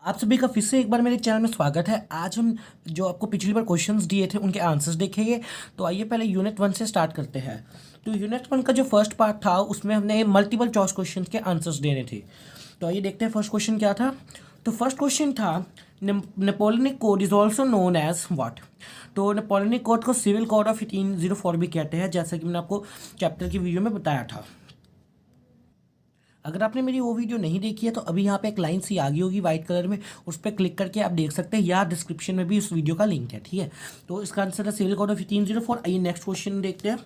आप सभी का फिर से एक बार मेरे चैनल में स्वागत है। आज हम जो आपको पिछली बार क्वेश्चंस दिए थे उनके आंसर्स देखेंगे। तो आइए पहले यूनिट 1 से स्टार्ट करते हैं। तो यूनिट 1 का जो फर्स्ट पार्ट था उसमें हमने मल्टीपल चॉइस क्वेश्चन के आंसर्स देने थे। तो आइए देखते हैं फर्स्ट क्वेश्चन क्या था। तो फर्स्ट क्वेश्चन था Napoleonic code is also known as what. तो नेपोलियनिक कोड को सिविल कोड ऑफ 1804 भी कहते हैं, जैसा कि मैंने आपको चैप्टर की वीडियो में बताया था। अगर आपने मेरी वो वीडियो नहीं देखी है तो अभी यहाँ पे एक लाइन सी आ गई होगी वाइट कलर में, उस पर क्लिक करके आप देख सकते हैं, या डिस्क्रिप्शन में भी उस वीडियो का लिंक है। ठीक है, तो इसका आंसर है सिविल कोड ऑफ 1804। आइए नेक्स्ट क्वेश्चन देखते हैं।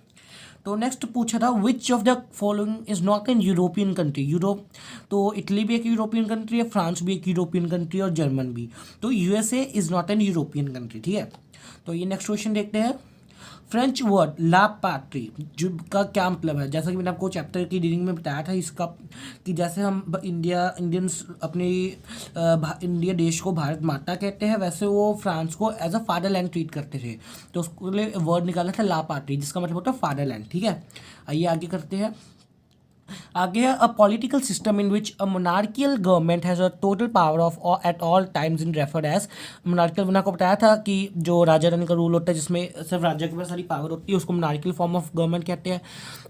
तो नेक्स्ट पूछा था which of the following is not an European country. Europe, तो इटली भी एक यूरोपियन कंट्री है, फ्रांस भी एक यूरोपियन कंट्री और जर्मन भी। तो USA is not an European country. ठीक है, तो ये नेक्स्ट क्वेश्चन देखते हैं। फ्रेंच वर्ड ला पैट्री जो का क्या मतलब है। जैसा कि मैंने आपको चैप्टर की रीडिंग में बताया था इसका, कि जैसे हम इंडियंस अपने इंडिया देश को भारत माता कहते हैं, वैसे वो फ्रांस को एज अ फादरलैंड ट्रीट करते थे। तो उसके लिए वर्ड निकाला था ला पैट्री, जिसका मतलब होता है फादरलैंड। ठीक है, आइए आगे करते हैं। आगे है a political system in which a monarchial government has a total power of at all times in referred as monarchial. मैंने आपको बताया था कि जो राजा रानी का रूल होता है जिसमें सिर्फ राजा के पास सारी पावर होती है, उसको मोनार्कियल फॉर्म ऑफ गवर्नमेंट कहते हैं।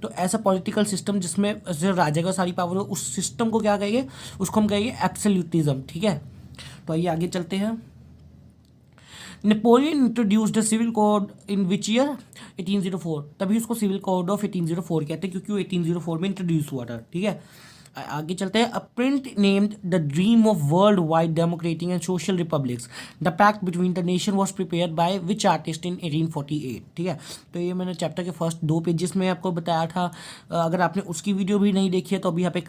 तो ऐसा पॉलिटिकल सिस्टम जिसमें सिर्फ राजा का सारी पावर हो, उस सिस्टम को क्या कहेंगे, उसको हम कहेंगे एब्सोल्यूटिज्म। ठीक है, तो आइए आगे चलते हैं। Napoleon introduced civil code in which year 1804। तभी उसको सिविल कोड ऑफ 1804 कहते हैं, क्योंकि वो 1804 में इंट्रोड्यूस हुआ था। ठीक है, आगे चलते हैं। A print named the dream of world wide democratic and social republics the pact between the nation was prepared by which artist in 1848। ठीक है, तो ये मैंने चैप्टर के फर्स्ट 2 पेजेस में आपको बताया था। अगर आपने उसकी वीडियो भी नहीं देखी है तो अभी यहाँ पे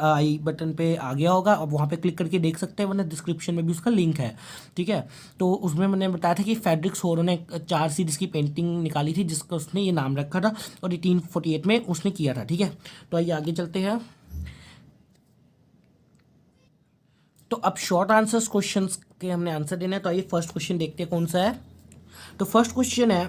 आई बटन पे आ गया होगा, अब वहाँ पे क्लिक करके देख सकते हैं, वरना डिस्क्रिप्शन में भी उसका लिंक है। ठीक है, तो उसमें मैंने बताया था कि फेडरिक सोरो ने 4 सीरीज़ की पेंटिंग निकाली थी जिसका उसने ये नाम रखा था, और 1848 में उसने किया था। ठीक है, तो आइए आगे चलते हैं। तो अब शॉर्ट आंसर्स क्वेश्चंस के हमने आंसर देना है। तो आइए फर्स्ट क्वेश्चन देखते हैं कौन सा है। तो फर्स्ट क्वेश्चन है,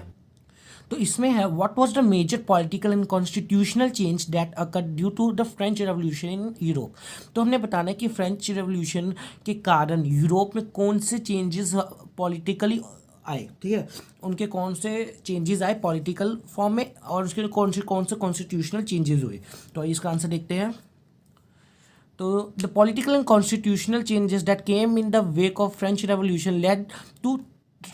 तो इसमें है what was the major political and constitutional change that occurred due to the French revolution in Europe. तो हमने बताना है कि फ्रेंच रेवोल्यूशन के कारण यूरोप में कौन से चेंजेस पॉलिटिकली आए। ठीक है, उनके कौन से चेंजेस आए पॉलिटिकल फॉर्म में, और उसके कौन से कॉन्स्टिट्यूशनल चेंजेस हुए। तो इसका आंसर देखते हैं। तो the political and constitutional changes that came in the wake of French revolution led to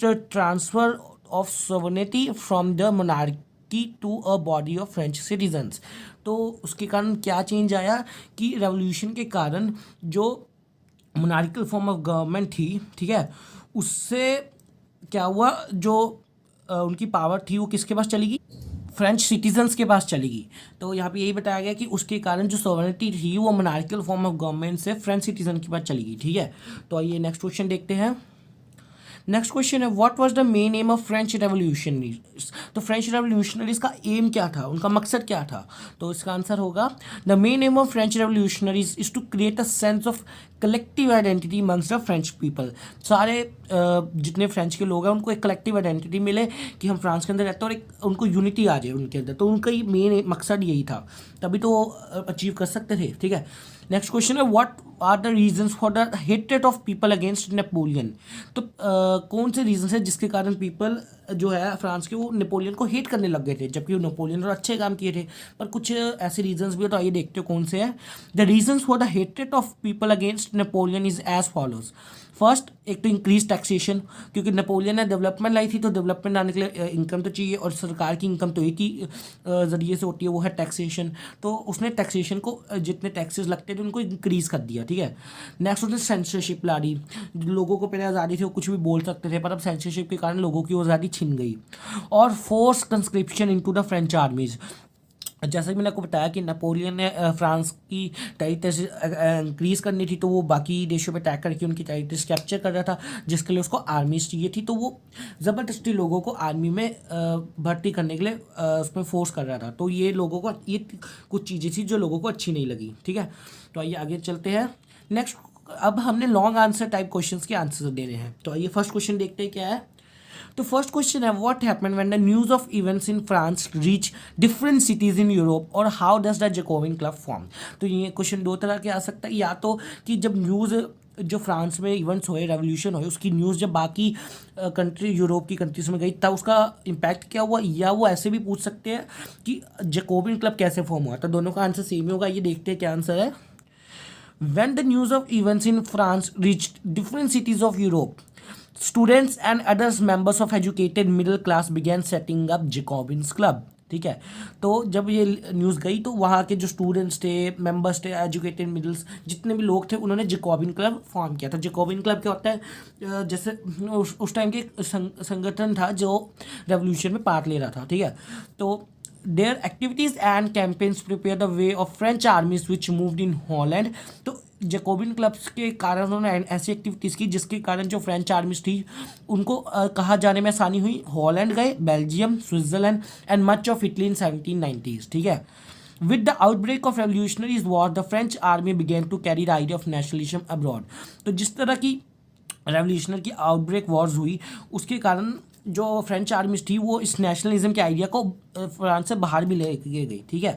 transfer of sovereignty from the monarchy to a body of French citizens. तो उसके कारण क्या चेंज आया कि रेवोल्यूशन के कारण जो मोनार्किकल फॉर्म ऑफ गवर्नमेंट थी, ठीक है, उससे क्या हुआ, जो उनकी पावर थी वो किसके पास चली गई, फ्रेंच सिटीजन्स के पास चलेगी। तो यहाँ पे यही बताया गया कि उसके कारण जो सॉवरेनिटी थी वो मोनार्किकल फॉर्म ऑफ गवर्नमेंट से फ्रेंच सिटीजन के पास चलेगी। ठीक है, तो आइए नेक्स्ट क्वेश्चन देखते हैं। नेक्स्ट क्वेश्चन है what was the main aim of French revolutionaries. तो फ्रेंच रेवोल्यूशनरीज का एम क्या था, उनका मकसद क्या था। तो इसका आंसर होगा the main aim of French revolutionaries is to create a sense of collective identity amongst the French people. सारे जितने फ्रेंच के लोग हैं उनको एक कलेक्टिव आइडेंटिटी मिले कि हम फ्रांस के अंदर रहते हैं, और एक उनको यूनिटी आ जाए उनके अंदर। तो उनका ही मेन मकसद यही था, तभी तो वो अचीव कर सकते थे। ठीक है, नेक्स्ट क्वेश्चन है what are the reasons for the hatred of people against Napoleon. तो कौन से रीजंस है जिसके कारण पीपल जो है फ्रांस के वो नेपोलियन को हेट करने लग गए थे, जबकि वो नेपोलियन और अच्छे काम किए थे। पर कुछ ऐसे रीजंस भी हो, तो आइए देखते हो कौन से हैं। The reasons for the hatred of people against Napoleon is as follows. First, एक तो इंक्रीज टैक्सेशन, क्योंकि नेपोलियन ने डेवलपमेंट लाई थी, तो डेवलपमेंट आने के लिए इनकम तो चाहिए, और सरकार की इनकम तो एक ही ज़रिए से होती है, वो है टैक्सेशन। तो उसने टैक्सेशन को जितने टैक्सेस लगते थे उनको इंक्रीज़ कर दिया। ठीक है, नेक्स्ट उसने सेंसरशिप ला दी। लोगों को पहले आज़ादी थी, वो कुछ भी बोल सकते थे, पर अब सेंसरशिप के कारण लोगों की आज़ादी छिन गई। और force conscription into the French armies. जैसा कि मैंने आपको बताया कि नेपोलियन ने फ्रांस की टेरिटरी इंक्रीज़ करनी थी, तो वो बाकी देशों पे अटैक करके उनकी टेरिटरीज कैप्चर कर रहा था, जिसके लिए उसको आर्मीज चाहिए थी। तो वो ज़बरदस्ती लोगों को आर्मी में भर्ती करने के लिए उसमें फोर्स कर रहा था। तो ये लोगों को ये कुछ चीज़ें थी जो लोगों को अच्छी नहीं लगी। ठीक है, तो आइए आगे चलते हैं। नेक्स्ट, अब हमने लॉन्ग आंसर टाइप क्वेश्चंस के आंसर देने हैं। तो आइए फर्स्ट क्वेश्चन देखते हैं क्या है। तो फर्स्ट क्वेश्चन है what happened when the news of events in France reach different cities in Europe और how does the Jacobin club form. तो ये क्वेश्चन दो तरह के आ सकता है, या तो कि जब न्यूज़ जो फ्रांस में इवेंट्स हुए, रेवोल्यूशन हुए, उसकी न्यूज़ जब बाकी कंट्री यूरोप की कंट्रीज में गई तब उसका इम्पैक्ट क्या हुआ, या वो ऐसे भी पूछ सकते हैं कि जैकोबिन क्लब कैसे फॉर्म हुआ। तो दोनों का आंसर सेम ही होगा। ये देखते हैं क्या आंसर है। When the news of events in France reached different cities of Europe, students and others members of educated middle class began setting up Jacobins Club। ठीक है, तो जब ये न्यूज़ गई तो वहाँ के जो स्टूडेंट्स थे, मेंबर्स थे, एजुकेटेड मिडल्स जितने भी लोग थे, उन्होंने जैकोबिन क्लब फॉर्म किया था। जैकोबिन क्लब क्या होता है, जैसे उस टाइम के संगठन था जो रेवोल्यूशन में पार्ट ले रहा था। ठीक है, तो their activities and campaigns prepare the way of French armies which moved in Holland। तो जैकोबिन क्लब्स के कारण उन्होंने ऐसी एक्टिविटीज़ की जिसके कारण जो फ्रेंच आर्मीज थी उनको कहाँ जाने में आसानी हुई। हॉलैंड गए, Belgium, Switzerland and much of Italy in 1790s। ठीक है, with the outbreak of revolutionaries war the French army began to carry the idea of nationalism abroad. तो जिस तरह की रेवोल्यूशनर की आउटब्रेक वॉर्स हुई उसके कारण जो फ्रेंच आर्मीज थी वो इस नेशनलिज्म के आइडिया को फ्रांस से बाहर भी ले गई। ठीक है,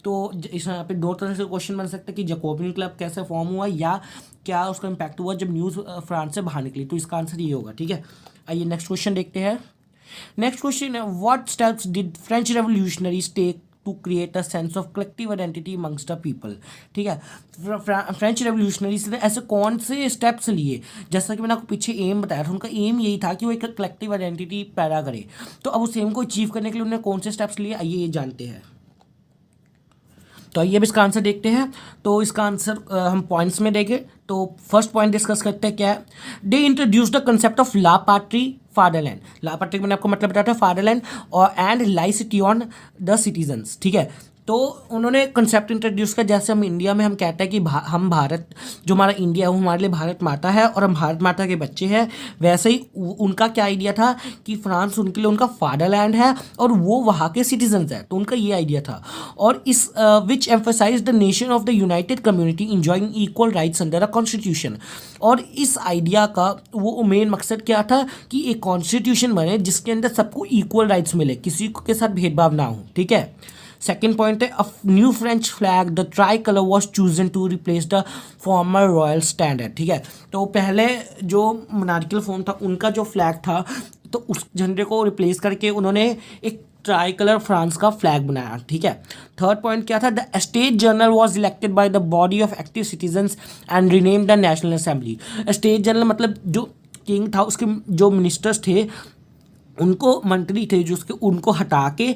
तो इस यहाँ पे दो तरह से क्वेश्चन बन सकता है कि जैकोबिन क्लब कैसे फॉर्म हुआ या क्या उसका इम्पैक्ट हुआ जब न्यूज़ फ्रांस से बाहर निकली। तो इसका आंसर ये होगा। ठीक है, आइए नेक्स्ट क्वेश्चन देखते हैं। नेक्स्ट क्वेश्चन है what steps did French revolutionaries take to create a sense of collective identity amongst the people. ठीक है, फ्रेंच रेवोल्यूशनरीज ने ऐसे कौन से स्टेप्स लिए, जैसा कि मैंने आपको पीछे एम बताया था, उनका एम यही था कि वो एक कलेक्टिव आइडेंटिटी पैदा करे। तो अब उस एम को अचीव करने के लिए उन्होंने कौन से स्टेप्स लिए, आइए ये जानते हैं। तो आइए अब इसका आंसर देखते हैं। तो इसका आंसर हम पॉइंट्स में देंगे। तो फर्स्ट पॉइंट डिस्कस करते हैं क्या है। They introduce the concept of la patrie fatherland. La patrie मैंने आपको मतलब बताया था, फादरलैंड और and laicity on the citizens. ठीक है, तो उन्होंने कंसेप्ट इंट्रोड्यूस किया, जैसे हम इंडिया में हम कहते हैं कि हम भारत, जो हमारा इंडिया है वो हमारे लिए भारत माता है और हम भारत माता के बच्चे हैं, वैसे ही उनका क्या आइडिया था कि फ्रांस उनके लिए उनका फादरलैंड है और वो वहाँ के सिटीजन्स हैं। तो उनका ये आइडिया था, और इस which emphasise the nation of the united community enjoying equal rights under a constitution. और इस आइडिया का वो मेन मकसद क्या था कि एक कॉन्स्टिट्यूशन बने जिसके अंदर सबको इक्वल राइट्स मिले, किसी के साथ भेदभाव ना हो। ठीक है, सेकेंड पॉइंट है a new French flag the tricolour was chosen to replace the former royal standard. ठीक है, तो पहले जो मोनार्कियल फॉर्म था उनका जो फ्लैग था तो उस झंडे को रिप्लेस करके उन्होंने एक ट्राई कलर फ्रांस का फ्लैग बनाया। ठीक है, थर्ड पॉइंट क्या था, the state general was elected by the body of active citizens and renamed the national assembly. State general मतलब जो किंग था उसके जो मिनिस्टर्स थे उनको, मंत्री थे जो उसके, उनको हटा के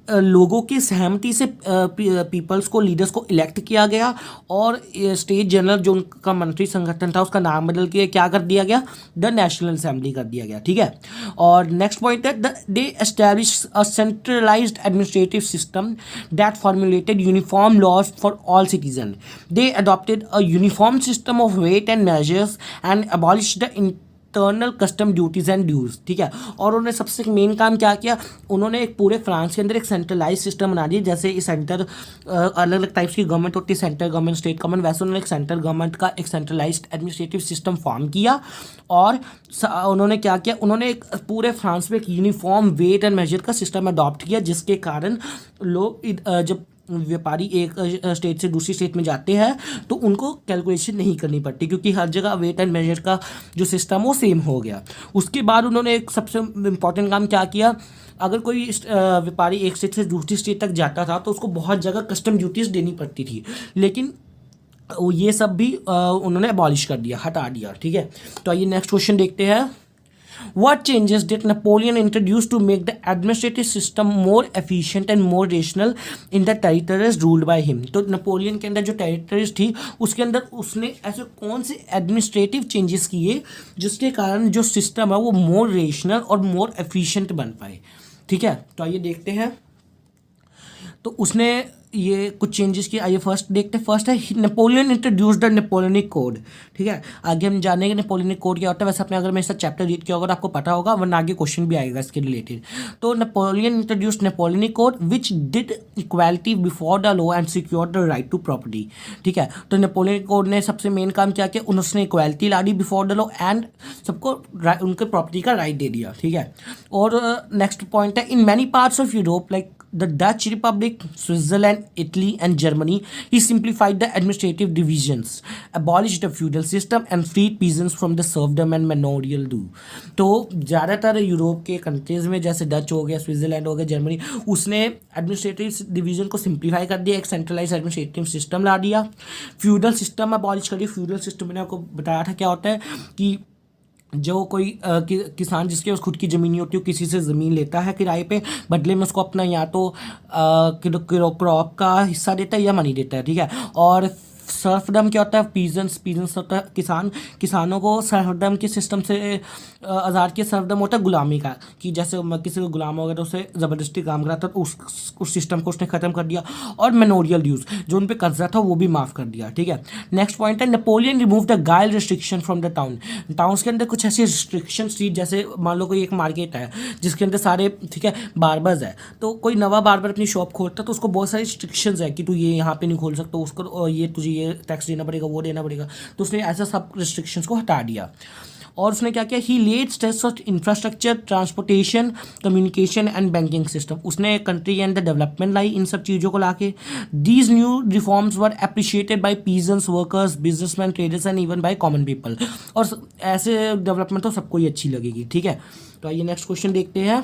लोगों की सहमति से पीपल्स को, लीडर्स को इलेक्ट किया गया और स्टेट जनरल जो उनका मंत्री संगठन था उसका नाम बदल के क्या कर दिया गया, द नेशनल असेंबली कर दिया गया। ठीक है, और नेक्स्ट पॉइंट है they establish a centralised administrative system that formulated uniform laws for all citizen. They adopted a uniform system of weight and measures and abolish the internal custom duties and dues. ठीक है, और उन्होंने सबसे main काम क्या किया, उन्होंने एक पूरे फ्रांस के अंदर एक सेंट्रलाइज सिस्टम बना दिया। जैसे इस सेंटर अलग अलग टाइप्स की गवर्नमेंट होती है, सेंट्रल गवर्नमेंट, स्टेट गवर्नमेंट, वैसे उन्होंने एक सेंट्रल गवर्नमेंट का एक सेंट्रलाइज्ड एडमिनिस्ट्रेटिव सिस्टम फॉर्म किया। और उन्होंने क्या किया, उन्होंने एक पूरे फ्रांस में एक यूनिफॉर्म वेट एंड मेजर का सिस्टम अडॉप्ट किया, जिसके कारण लोग जब व्यापारी एक स्टेट से दूसरी स्टेट में जाते हैं तो उनको कैलकुलेशन नहीं करनी पड़ती, क्योंकि हर जगह वेट एंड मेजर का जो सिस्टम वो सेम हो गया। उसके बाद उन्होंने एक सबसे इम्पॉर्टेंट काम क्या किया, अगर कोई व्यापारी एक स्टेट से दूसरी स्टेट तक जाता था तो उसको बहुत जगह कस्टम ड्यूटीज़ देनी पड़ती थी, लेकिन ये सब भी उन्होंने अबॉलिश कर दिया, हटा दिया। ठीक है, तो आइए नेक्स्ट क्वेश्चन देखते हैं। What changes did Napoleon introduce to make the administrative system more efficient and more rational in the territories ruled by him? तो नेपोलियन के अंदर जो टेरिटरीज थी उसके अंदर उसने ऐसे कौन से एडमिनिस्ट्रेटिव चेंजेस किए जिसके कारण जो सिस्टम है वो मोर रेशनल और मोर एफिशिएंट बन पाए। ठीक है, तो आइए देखते हैं। तो उसने ये कुछ चेंजेस किए। आइए फर्स्ट देखते हैं। फर्स्ट है Napoleon introduced the Napoleonic code. ठीक है, आगे हम जानेंगे नेपोलियनिक कोड क्या होता है। वैसे आपने अगर मेरे साथ चैप्टर रीड किया होगा तो आपको पता होगा, वरना आगे क्वेश्चन भी आएगा इसके रिलेटेड। तो Napoleon introduced Napoleonic code which did equality before the law and secure the right to property. ठीक है, तो नेपोलियनिक कोड ने सबसे मेन काम क्या किया, उन्होंने इक्वालिटी ला दी बिफोर द लॉ एंड सबको उनके प्रॉपर्टी का राइट दे दिया। ठीक है, और नेक्स्ट पॉइंट है in many parts of Europe like the Dutch Republic, Switzerland, Italy, and Germany, he simplified the administrative divisions, abolished the feudal system, and freed peasants from the serfdom and manorial due. तो ज़्यादातर Europe के countries में जैसे Dutch हो गया, Switzerland हो गया, Germany, उसने एडमिनिस्ट्रेटिव डिवीजन को सिंप्लीफाई कर दिया, एक सेंट्रलाइज एडमिनिस्ट्रेटिव सिस्टम ला दिया, फ्यूडल सिस्टम अबॉलिश कर दिया। फ्यूडल सिस्टम मैंने आपको बताया था क्या होता है कि जो कोई किसान जिसके उस खुद की ज़मीन नहीं होती, वो किसी से ज़मीन लेता है किराए पे, बदले में उसको अपना या तो क्रॉप का हिस्सा देता है या मनी देता है। ठीक है, और सर्फडम क्या होता है, पीजेंट्स होता है किसान, किसानों को सर्फडम के सिस्टम से आज़ाद किया। सर्फडम होता है गुलामी का, कि जैसे किसी को गुलाम हो गया तो उसे ज़बरदस्ती काम कराता, तो उस सिस्टम को उसने ख़त्म कर दिया। और मेनोरियल ड्यूज जो उन पर कर्जा था वो भी माफ़ कर दिया। ठीक है, नेक्स्ट पॉइंट है नेपोलियन रिमूव द गाइल रिस्ट्रिक्शन फ्रॉम द टाउन्स के अंदर कुछ ऐसी रिस्ट्रिक्शन थी, जैसे मान लो कोई एक मार्केट है जिसके अंदर सारे, ठीक है, बार्बर्स है, तो कोई नवा बार्बर अपनी शॉप खोलता तो उसको बहुत सारी रिस्ट्रिक्शंस है कि तू ये यहाँ पे नहीं खोल सकता, उसको ये तुझे ये टैक्स देना पड़ेगा, वो देना पड़ेगा। तो उसने ऐसा सब रिस्ट्रिक्शंस को हटा दिया। और उसने क्या किया, he laid stress on infrastructure, transportation, communication and banking system. उसने कंट्री के अंदर डेवलपमेंट लाई इन सब चीज़ों को लाके। These new reforms were appreciated by peasants, workers, businessman, traders and even by common people. और ऐसे डेवलपमेंट तो सबको ही अच्छी लगेगी। ठीक है, तो आइए नेक्स्ट क्वेश्चन देखते हैं।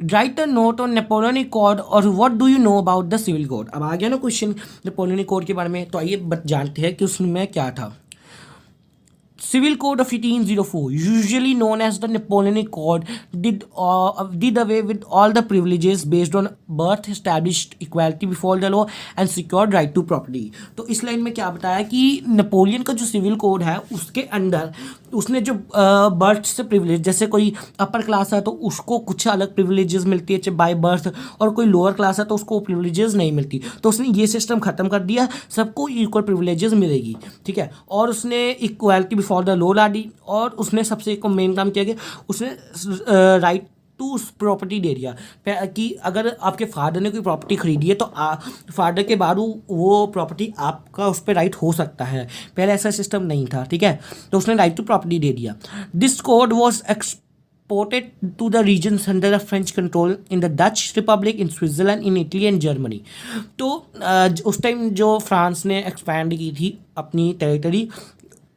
Write a note on Napoleonic code और what do you know about the civil code. अब आ गया ना क्वेश्चन नेपोलियनिक कोड के बारे में, तो आइए जानते हैं कि उसमें क्या था। Civil Code of 1804, usually known as the Napoleonic Code, did away with all the privileges based on birth, established equality before the law and secured right to property. तो इस लाइन में क्या बताया कि नेपोलियन का जो सिविल कोड है उसके अंदर उसने जो बर्थ से प्रिविलेज, जैसे कोई अपर क्लास है तो उसको कुछ अलग प्रिविलेजेस मिलती है बाय बर्थ, और कोई लोअर क्लास है तो उसको प्रिविलेजेस नहीं मिलती। तो उसने ये सिस्टम ख़त्म कर दिया, सबको इक्वल प्रिविलेजेस मिलेगी। ठीक है, और उसने इक्वालिटी बिफोर द लॉ ला दी, और उसने सबसे एक मेन काम किया कि उसने राइट टू प्रॉपर्टी दे दिया कि अगर आपके फादर ने कोई प्रॉपर्टी खरीदी है तो फादर के बाद वो प्रॉपर्टी आपका उस पर राइट हो सकता है। पहले ऐसा सिस्टम नहीं था। ठीक है, तो उसने राइट टू प्रॉपर्टी दे दिया। This code was exported to the regions under the French control in the Dutch republic, in Switzerland, in Italy and Germany. तो उस टाइम जो फ्रांस ने एक्सपैंड की थी अपनी टेरिटरी,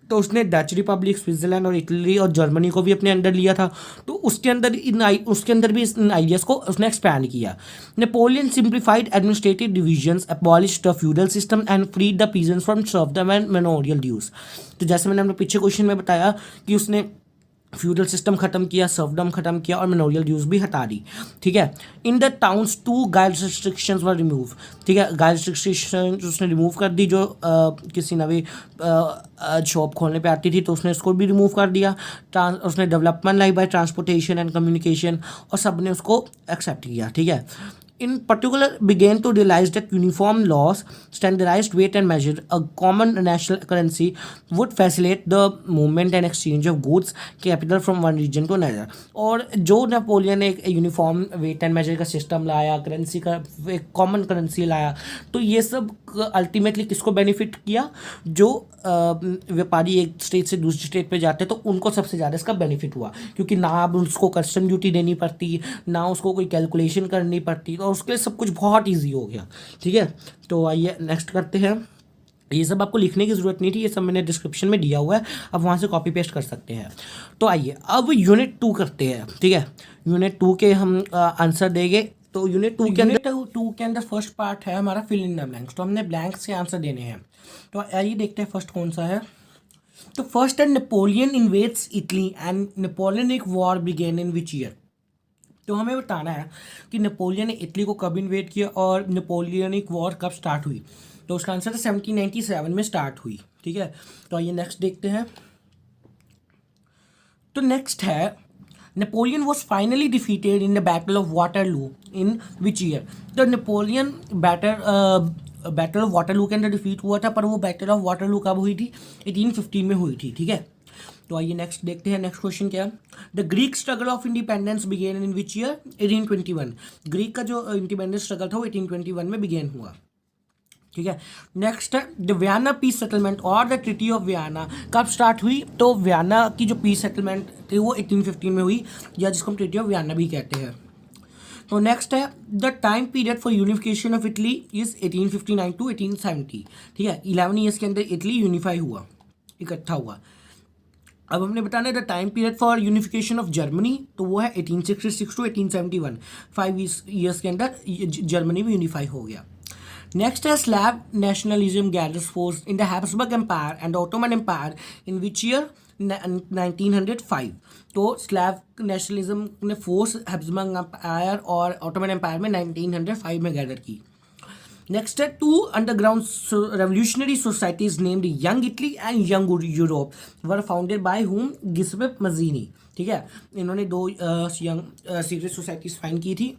तो उसने डच रिपब्लिक, स्विट्जरलैंड और इटली और जर्मनी को भी अपने अंडर लिया था। तो उसके अंदर भी इन आइडियाज़ को उसने एक्सपैंड किया। Napoleon simplified administrative divisions, abolished the feudal system and freed the peasants from serfdom and manorial dues. तो जैसे मैंने अपने पीछे क्वेश्चन में बताया कि उसने फ्यूडल सिस्टम खत्म किया, सर्फडम खत्म किया और मेनोरियल ड्यूज भी हटा दी। ठीक है, in the towns 2 guide restrictions were remove. ठीक है, गाइड रिस्ट्रिक्शन उसने रिमूव कर दी, जो किसी नवी शॉप खोलने पे आती थी तो उसने उसको भी रिमूव कर दिया। उसने डेवलपमेंट लाई बाय ट्रांसपोर्टेशन एंड कम्युनिकेशन, और सब ने उसको एक्सेप्ट किया। ठीक है, in particular began to realize that uniform laws, standardized weight and measure, a common national currency would facilitate the movement and exchange of goods, capital from one region to another. और जो Napoleon ने एक uniform wait and major का system लाया, currency का एक common currency लाया, तो ये सब अल्टीमेटली किसको बेनिफिट किया, जो व्यापारी एक स्टेट से दूसरी स्टेट पे जाते हैं तो उनको सबसे ज़्यादा इसका बेनिफिट हुआ, क्योंकि ना अब उसको कस्टम ड्यूटी देनी पड़ती, ना उसको कोई कैलकुलेशन करनी पड़ती, और उसके लिए सब कुछ बहुत ईजी हो गया। ठीक है, तो आइए नेक्स्ट करते हैं। ये सब आपको लिखने की ज़रूरत नहीं थी, ये सब मैंने डिस्क्रिप्शन में दिया हुआ है, अब वहाँ से कॉपी पेस्ट कर सकते हैं। तो आइए अब यूनिट 2 करते हैं। ठीक है, यूनिट 2 के हम आंसर देंगे। तो यूनिट 2 के अंदर फर्स्ट पार्ट है हमारा फिल इन द ब्लैंक्स। तो हमने ब्लैंक से आंसर देने हैं। तो आइए देखते हैं फर्स्ट कौन सा है। तो फर्स्ट है Napoleon invades Italy and Napoleonic war began in which year. तो हमें बताना है कि नेपोलियन ने इटली को कब इन्वेड किया और नेपोलियनिक वॉर कब स्टार्ट हुई। तो उसका आंसर है 1797 में स्टार्ट हुई। ठीक है, तो आइए नेक्स्ट देखते हैं। तो नेक्स्ट है Napoleon was finally defeated in the battle of Waterloo in which year? तो नेपोलियन बैटल ऑफ वाटरलू के अंदर डिफीट हुआ था, पर वो बैटल ऑफ वाटरलू कब हुई थी? 1815 में हुई थी, ठीक है। तो आइए नेक्स्ट देखते हैं, नेक्स्ट क्वेश्चन क्या है। The Greek struggle of independence began in which year? 1821। Greek का जो इंडिपेंडेंस स्ट्रगल था वो 1821 में बिगेन हुआ, ठीक है। नेक्स्ट है द वियना पीस सेटलमेंट और द ट्रिटी ऑफ वियना कब स्टार्ट हुई? तो वियना की जो पीस सेटलमेंट थी वो 1815 में हुई, या जिसको हम ट्रिटी ऑफ वियना भी कहते हैं। तो नेक्स्ट है the time period for unification of Italy is 1859 to 1870, ठीक है। 11 ईयर्स के अंदर इटली यूनिफाई हुआ, इकट्ठा हुआ। अब हमने बताना है the time period for unification of Germany, तो वो है 1866 टू 1871। 5 ईयर्स के अंदर जर्मनी भी यूनिफाई हो गया। नेक्स्ट है Slav nationalism gathers force in the Habsburg empire and Ottoman empire in which year? 1905। तो स्लैब नेशनलिज्म ने फोर्स हैब्सबर्ग एम्पायर और ऑटोमन एम्पायर में 1905 में गैदर की। नेक्स्ट है two underground revolutionary societies named Young Italy and Young Europe were founded by whom? Giuseppe मजीनी, ठीक है। इन्होंने दो यंग सीक्रेट सोसाइटीज फाइंड की थी।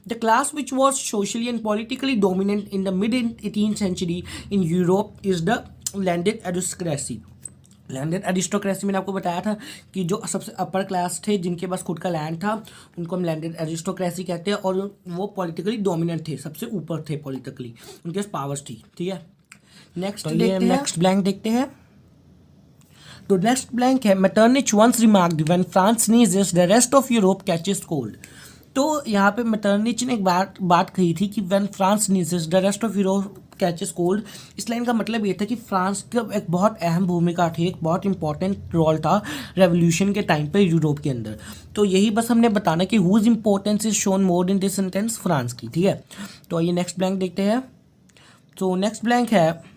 The class which was socially and politically dominant in the mid-18th century in Europe is the landed aristocracy. Landed aristocracy मैंने आपको बताया था कि जो सबसे अपर क्लास थे जिनके पास खुद का लैंड था उनको हम लैंडेड एरिस्टोक्रेसी कहते हैं, और वो पॉलिटिकली डोमिनेंट थे, सबसे ऊपर थे पॉलिटिकली, उनके पास पावर्स थी, ठीक है। नेक्स्ट नेक्स्ट ब्लैंक देखते हैं। तो नेक्स्ट ब्लैंक है Metternich once remarked when France sneezes the rest of Europe catches cold. तो यहाँ पे मेटरनिच ने एक बात कही थी कि when France sneezes the rest of Europe catches cold. इस लाइन का मतलब ये था कि फ्रांस का एक बहुत अहम भूमिका थी, एक बहुत इंपॉर्टेंट रोल था रेवोल्यूशन के टाइम पे यूरोप के अंदर। तो यही बस हमने बताना कि whose importance is shown more in this sentence? France की, ठीक है। तो आइए नेक्स्ट ब्लैंक देखते हैं। तो नेक्स्ट ब्लैंक है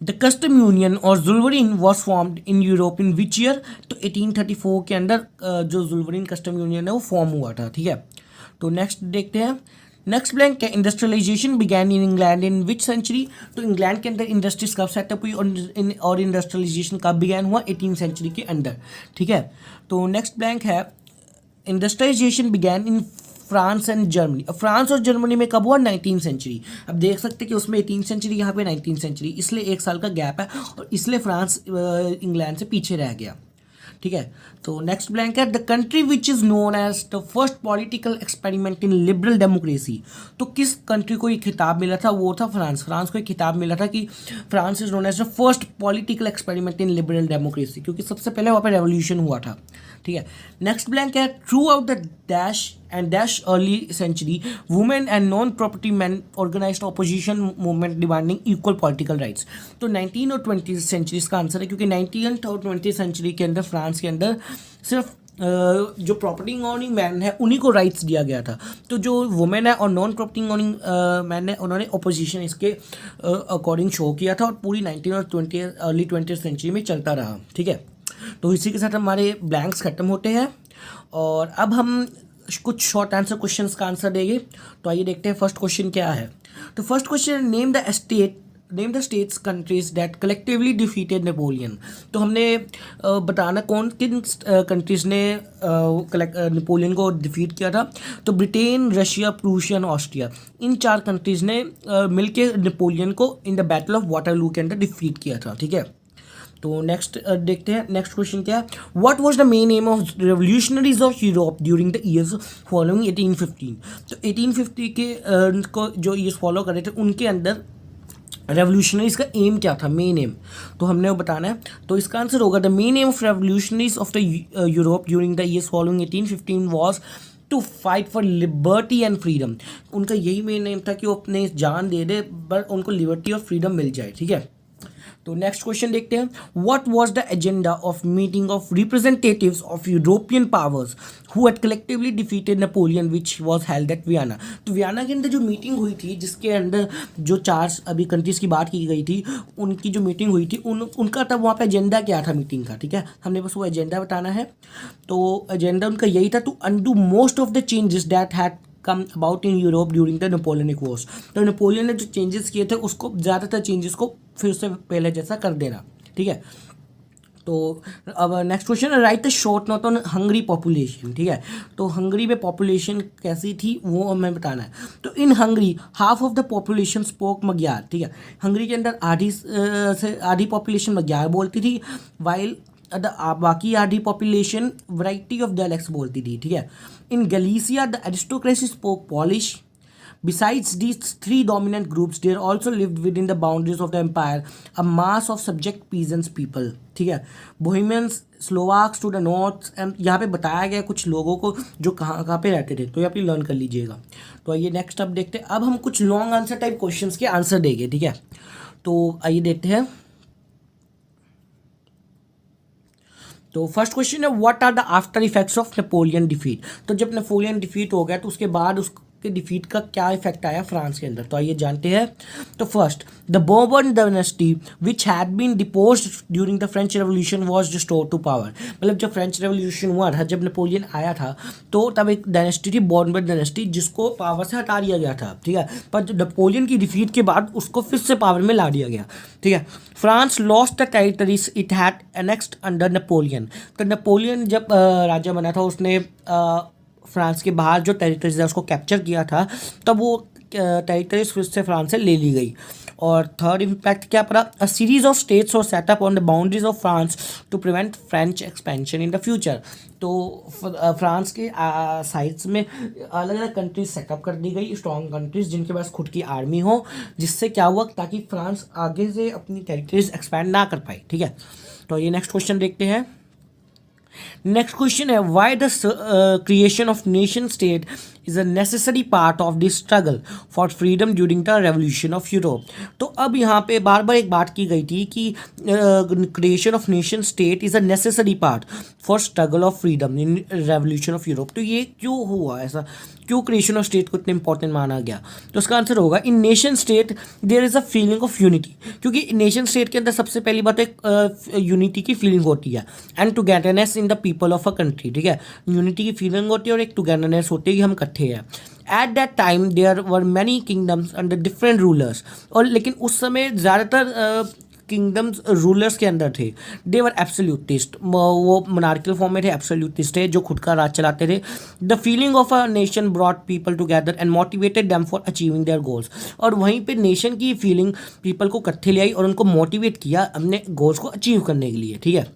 द कस्टम यूनियन और Zollverein was formed in Europe in which year? तो 1834 के अंदर जो जुल्वरिन कस्टम यूनियन है वो फॉर्म हुआ था, ठीक है। तो नेक्स्ट देखते हैं। नेक्स्ट ब्लैंक है industrialisation began in England in which century? तो इंग्लैंड के अंदर इंडस्ट्रीज कब सेटअप हुई और इंडस्ट्रियलाइजेशन कब बिगैन हुआ? 18th सेंचुरी के अंदर, ठीक है। तो नेक्स्ट ब्लैंक है industrialisation began in France and Germany. अब फ्रांस और जर्मनी में कब हुआ? 19th century. अब देख सकते हैं कि उसमें 18th सेंचुरी, यहाँ पे 19th सेंचुरी, इसलिए 1 साल का गैप है और इसलिए फ्रांस इंग्लैंड से पीछे रह गया, ठीक है। तो नेक्स्ट ब्लैंक है the country which is known as the first political experiment in liberal democracy. तो किस कंट्री को ये खिताब मिला था? वो था फ्रांस। फ्रांस को एक खिताब मिला था कि France is known as the first political experiment in liberal democracy, क्योंकि सबसे पहले वहाँ पर रेवोल्यूशन हुआ था, ठीक है। नेक्स्ट ब्लैंक है throughout the dash and dash early century women and non property man organised opposition movement demanding equal political rights. तो 19 और 20th सेंचुरी इसका आंसर है, क्योंकि 19th और 20th सेंचुरी के अंदर फ्रांस के अंदर सिर्फ जो प्रॉपर्टी ओनिंग मैन है उन्हीं को राइट्स दिया गया था। तो जो वुमेन है और नॉन प्रॉपर्टी ओनिंग मैन है उन्होंने ऑपोजिशन इसके अकॉर्डिंग शो किया था, और पूरी 19 और 20 अर्ली 20th सेंचुरी में चलता रहा, ठीक है। तो इसी के साथ हमारे ब्लैंक्स खत्म होते हैं और अब हम कुछ शॉर्ट आंसर क्वेश्चंस का आंसर देंगे। तो आइए देखते हैं फर्स्ट क्वेश्चन क्या है। तो first question name the states countries that collectively defeated Napoleon. तो हमने बताना किन कंट्रीज ने नेपोलियन को डिफीट किया था। तो ब्रिटेन, रशिया, प्रूशिया, ऑस्ट्रिया, इन 4 कंट्रीज ने मिलकर नेपोलियन को in the battle of Waterloo के अंदर डिफीट किया था, ठीक है। तो नेक्स्ट देखते हैं नेक्स्ट क्वेश्चन क्या है। What was the main aim of revolutionaries of Europe during the years following 1815। तो 1850 के को जो ईयर्स फॉलो कर रहे थे उनके अंदर रेवोल्यूशनरीज का एम क्या था, मेन एम, तो हमने वो बताना है। तो इसका आंसर होगा the main aim of revolutionaries of the Europe during the years following 1815 was to fight for liberty and freedom. उनका यही मेन एम था कि वो अपने जान दे दे बट उनको लिबर्टी और फ्रीडम मिल जाए, ठीक है। तो नेक्स्ट क्वेश्चन देखते हैं। What was the agenda of meeting of representatives of European powers who had collectively defeated Napoleon which was held at Vienna. तो वियना के अंदर जो मीटिंग हुई थी जिसके अंदर जो 4 अभी कंट्रीज की बात की गई थी उनकी जो मीटिंग हुई थी उनका तब वहाँ पे एजेंडा क्या था मीटिंग का, ठीक है। हमने बस वो एजेंडा बताना है। तो एजेंडा उनका यही था to undo most of the changes that had come about in Europe during the Napoleonic wars. तो नेपोलियन ने जो चेंजेस किए थे उसको ज़्यादातर चेंजेस को फिर से पहले जैसा कर देना, ठीक है। तो अब next question, right the short note on Hungary population, ठीक है। तो हंगरी में पॉपुलेशन कैसी थी वो हमें बताना है। तो in Hungary half of the population spoke Magyar, ठीक है। हंगरी के अंदर आधी से आधी पॉपुलेशन मग्यार बोलती थी, वाइल बाकी आधी पॉपुलेशन वैरायटी ऑफ डायलेक्ट्स बोलती थी, ठीक है। In Galicia the aristocracy spoke Polish. Besides these three dominant groups, there also lived within the boundaries of the empire a mass of subject peasants people, ठीक है। बोहेमियंस, स्लोवाक्स to the north, यहाँ पे बताया गया कुछ लोगों को जो कहाँ कहाँ पे रहते थे, तो ये आप लर्न कर लीजिएगा। तो आइए नेक्स्ट अब देखते हैं, अब हम कुछ लॉन्ग आंसर टाइप क्वेश्चंस के आंसर देंगे, ठीक है। तो आइए देखते हैं। तो फर्स्ट क्वेश्चन है, what are the after effects of Napoleon defeat. तो जब नेपोलियन डिफीट हो गया तो उसके बाद उसके डिफीट का क्या इफेक्ट आया फ्रांस के अंदर, तो आइए जानते हैं। तो first, the Bourbon dynasty which had been deposed during the French revolution was restored to power. मतलब जब फ्रेंच रेवोल्यूशन हुआ था, जब नेपोलियन आया था, तो तब एक डायनेस्टी थी बोर्बन डायनेस्टी, जिसको पावर से हटा दिया गया था, ठीक है। पर नेपोलियन की डिफीट के बाद उसको फिर से पावर में ला दिया गया, ठीक है। France lost the territories it had annexed under Napoleon. तो नेपोलियन जब राजा बना था, उसने फ्रांस के बाहर जो टेरिटरीज है उसको कैप्चर किया था, तब वो टेरिटरीज फिर से फ्रांस से ले ली गई। और थर्ड इम्पैक्ट क्या पड़ा, a series of states were set up on the boundaries of France to prevent French expansion in the future. तो फ्रांस के साइड्स में अलग अलग कंट्रीज सेटअप कर दी गई, स्ट्रॉन्ग कंट्रीज जिनके पास खुद की आर्मी हो, जिससे क्या हुआ, ताकि फ्रांस आगे से अपनी टेरिटरीज एक्सपैंड ना कर पाए, ठीक है। तो ये नेक्स्ट क्वेश्चन देखते हैं। नेक्स्ट क्वेश्चन है, why the creation of nation state is a necessary part of the struggle for freedom during the revolution of Europe. तो अब यहाँ पे बार बार एक बात की गई थी कि creation of nation state is a necessary part for struggle of freedom in revolution of Europe. तो ये क्यों हुआ ऐसा, क्यों क्रिएशन ऑफ स्टेट को इतना इंपॉर्टेंट माना गया? तो उसका आंसर होगा, in nation state there is a feeling of unity. क्योंकि नेशन स्टेट के अंदर सबसे पहली बात एक यूनिटी की फीलिंग होती है, and togetherness in the people of a country, ठीक है। यूनिटी की फीलिंग होती है और एक टुगेदरनेस होती है कि हम इकट्ठे हैं। At that time there were many kingdoms under different rulers. और लेकिन उस समय ज़्यादातर किंगडम्स रूलर्स के अंदर थे, दे वर एब्सोल्यूटिस्ट, वो मोनार्कियल फॉर्म में थे, एब्सोल्यूटिस्ट थे, जो खुद का राज चलाते थे। The feeling of a nation brought people together and motivated them for achieving their goals. और वहीं पे नेशन की फीलिंग पीपल को इकट्ठे ले आई और उनको मोटिवेट किया अपने गोल्स को अचीव करने के लिए, ठीक है।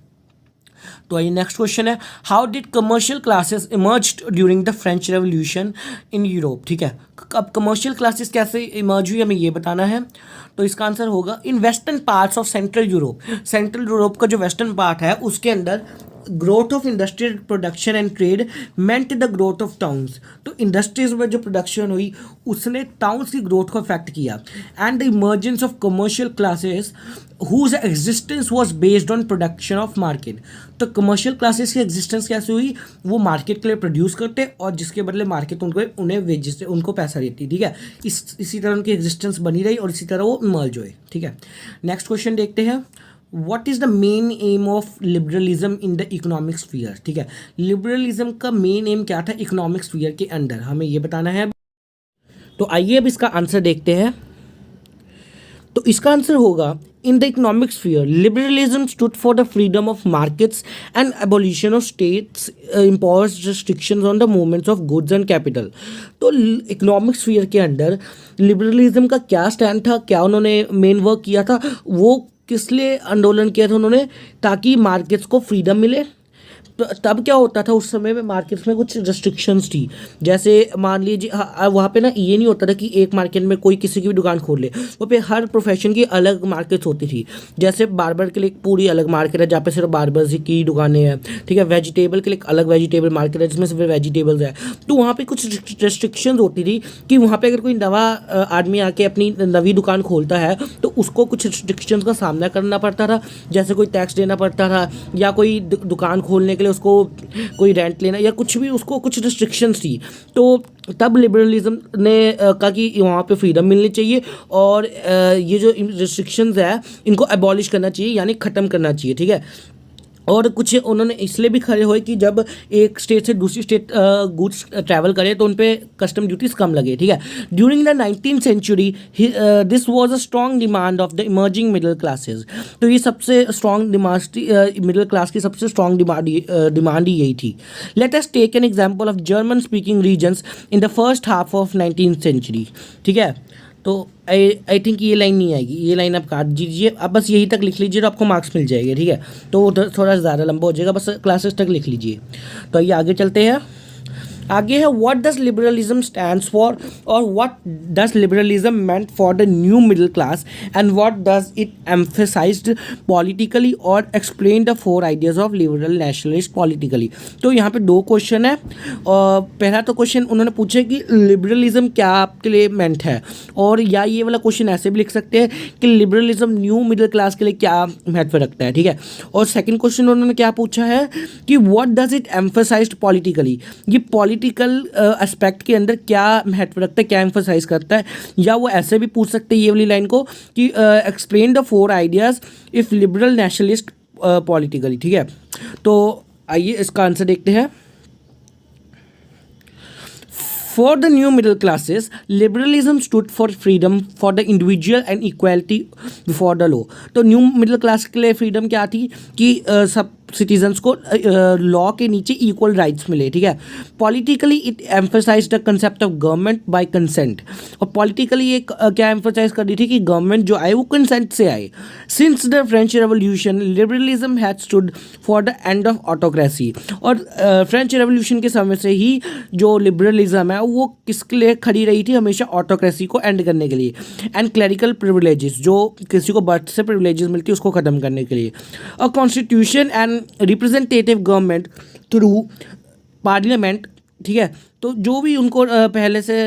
तो ये नेक्स्ट क्वेश्चन है, how did commercial classes emerge during the French revolution in Europe, ठीक है। अब कमर्शियल क्लासेस कैसे इमर्ज हुई हमें ये बताना है। तो इसका आंसर होगा, in western parts of central Europe. Central Europe का जो वेस्टर्न पार्ट है उसके अंदर growth of industrial production and trade meant the growth of towns. तो इंडस्ट्रीज में जो प्रोडक्शन हुई उसने टाउन्स की ग्रोथ को अफेक्ट किया। And the emergence of commercial classes whose existence was based on production of market. तो कमर्शियल क्लासेस की एग्जिस्टेंस कैसे हुई, वो मार्केट के लिए प्रोड्यूस करते और जिसके बदले मार्केट उन्हें वेजेस से उनको पैसा देती, ठीक है। इसी तरह उनकी एग्जिस्टेंस बनी रही और इसी तरह वो इमर्ज हुए, ठीक है। नेक्स्ट क्वेश्चन देखते हैं, what is the main aim of liberalism in the economic sphere, ठीक है। लिबरलिज्म का मेन एम क्या था इकोनॉमिक स्फीयर के अंदर, हमें ये बताना है। तो आइए अब इसका आंसर देखते हैं। तो इसका आंसर होगा, इन the economic sphere liberalism stood for the freedom of markets and abolition of states imposed restrictions on the movements of goods and capital. तो इकोनॉमिक स्फीयर के अंदर लिबरलिज्म का क्या स्टैंड था, क्या उन्होंने मेन वर्क किया था, वो किस लिए आंदोलन किया था उन्होंने, ताकि मार्केट्स को फ्रीडम मिले। तो तब क्या होता था उस समय में मार्केट्स में कुछ रिस्ट्रिक्शंस थी, जैसे मान लीजिए वहाँ पे ना ये नहीं होता था कि एक मार्केट में कोई किसी की भी दुकान खोल ले, वो पे हर प्रोफेशन की अलग मार्केट्स होती थी। जैसे बार्बर के लिए एक पूरी अलग मार्केट है जहाँ पे सिर्फ बार्बर की दुकानें हैं, ठीक है। वेजिटेबल के लिए एक अलग वेजिटेबल मार्केट है जिसमें सिर्फ वेजिटेबल्स है। तो वहाँ पर कुछ रिस्ट्रिक्शंस होती थी कि वहाँ पर अगर कोई नवा आदमी आके अपनी नवी दुकान खोलता है तो उसको कुछ रिस्ट्रिक्शंस का सामना करना पड़ता था, जैसे कोई टैक्स देना पड़ता था, या कोई दुकान खोलने के उसको कोई रेंट लेना, या कुछ भी उसको कुछ रिस्ट्रिक्शंस थी। तो तब लिबरलिज्म ने कहा कि वहाँ पे फ्रीडम मिलनी चाहिए और ये जो रिस्ट्रिक्शंस है इनको एबॉलिश करना चाहिए, यानी ख़त्म करना चाहिए, ठीक है। और कुछ उन्होंने इसलिए भी खड़े हुए कि जब एक स्टेट से दूसरी स्टेट गुड्स ट्रैवल करे तो उन पे कस्टम ड्यूटीज कम लगे, ठीक है। During the 19th century this was a strong demand of the emerging middle classes. तो ये सबसे स्ट्रॉन्ग डिमांड मिडिल क्लास की सबसे स्ट्रॉन्ग डिमांड ही यही थी। Let us take an example of German speaking regions in the first half of 19th century, ठीक है। तो आई थिंक ये लाइन नहीं आएगी, ये लाइन आप काट दीजिए, आप बस यही तक लिख लीजिए तो आपको मार्क्स मिल जाएंगे, ठीक है। तो वो थोड़ा ज़्यादा लंबा हो जाएगा, बस क्लासेस तक लिख लीजिए। तो आइए आगे चलते हैं। आगे है what does liberalism stands for, और what does liberalism meant for the new middle class, and what does it emphasised politically, और explain the 4 ideas of liberal nationalist politically. तो यहाँ पे 2 क्वेश्चन है। और पहला तो क्वेश्चन उन्होंने पूछा कि लिबरलिज्म क्या आपके लिए मेंट है, और या ये वाला क्वेश्चन ऐसे भी लिख सकते हैं कि लिबरलिज्म न्यू मिडिल क्लास के लिए क्या महत्व रखता है, ठीक है। और सेकंड क्वेश्चन उन्होंने क्या पूछा है कि what does it emphasised politically, ये पॉलिटिकल एस्पेक्ट के अंदर क्या महत्व रखता है, क्या एम्फोसाइज करता है। या वो ऐसे भी पूछ सकते हैं ये वाली लाइन को कि explain the 4 ideas if liberal nationalist politically, ठीक है। तो आइए इसका आंसर देखते हैं। For the new middle classes, liberalism stood for freedom for the individual and equality before the law. तो न्यू मिडिल क्लास के लिए फ्रीडम क्या थी कि सब सिटीजन्स को लॉ के नीचे इक्वल राइट्स मिले, ठीक है। Politically it emphasise the concept of government by consent, और पॉलिटिकली ये क्या एम्फोसाइज कर रही थी कि गवर्नमेंट जो आए वो कंसेंट से आए। Since the French revolution liberalism had stood for the end of autocracy, और फ्रेंच रेवोल्यूशन के समय से ही जो लिबरलिज्म है वो किसके लिए खड़ी रही थी, हमेशा ऑटोक्रेसी को एंड करने के लिए, एंड क्लरिकल प्रिविलेजेस, जो किसी को बर्थ से प्रिविलेजेस मिलती है उसको ख़त्म करने के लिए। A constitution and representative government through parliament, ठीक है। तो जो भी उनको पहले से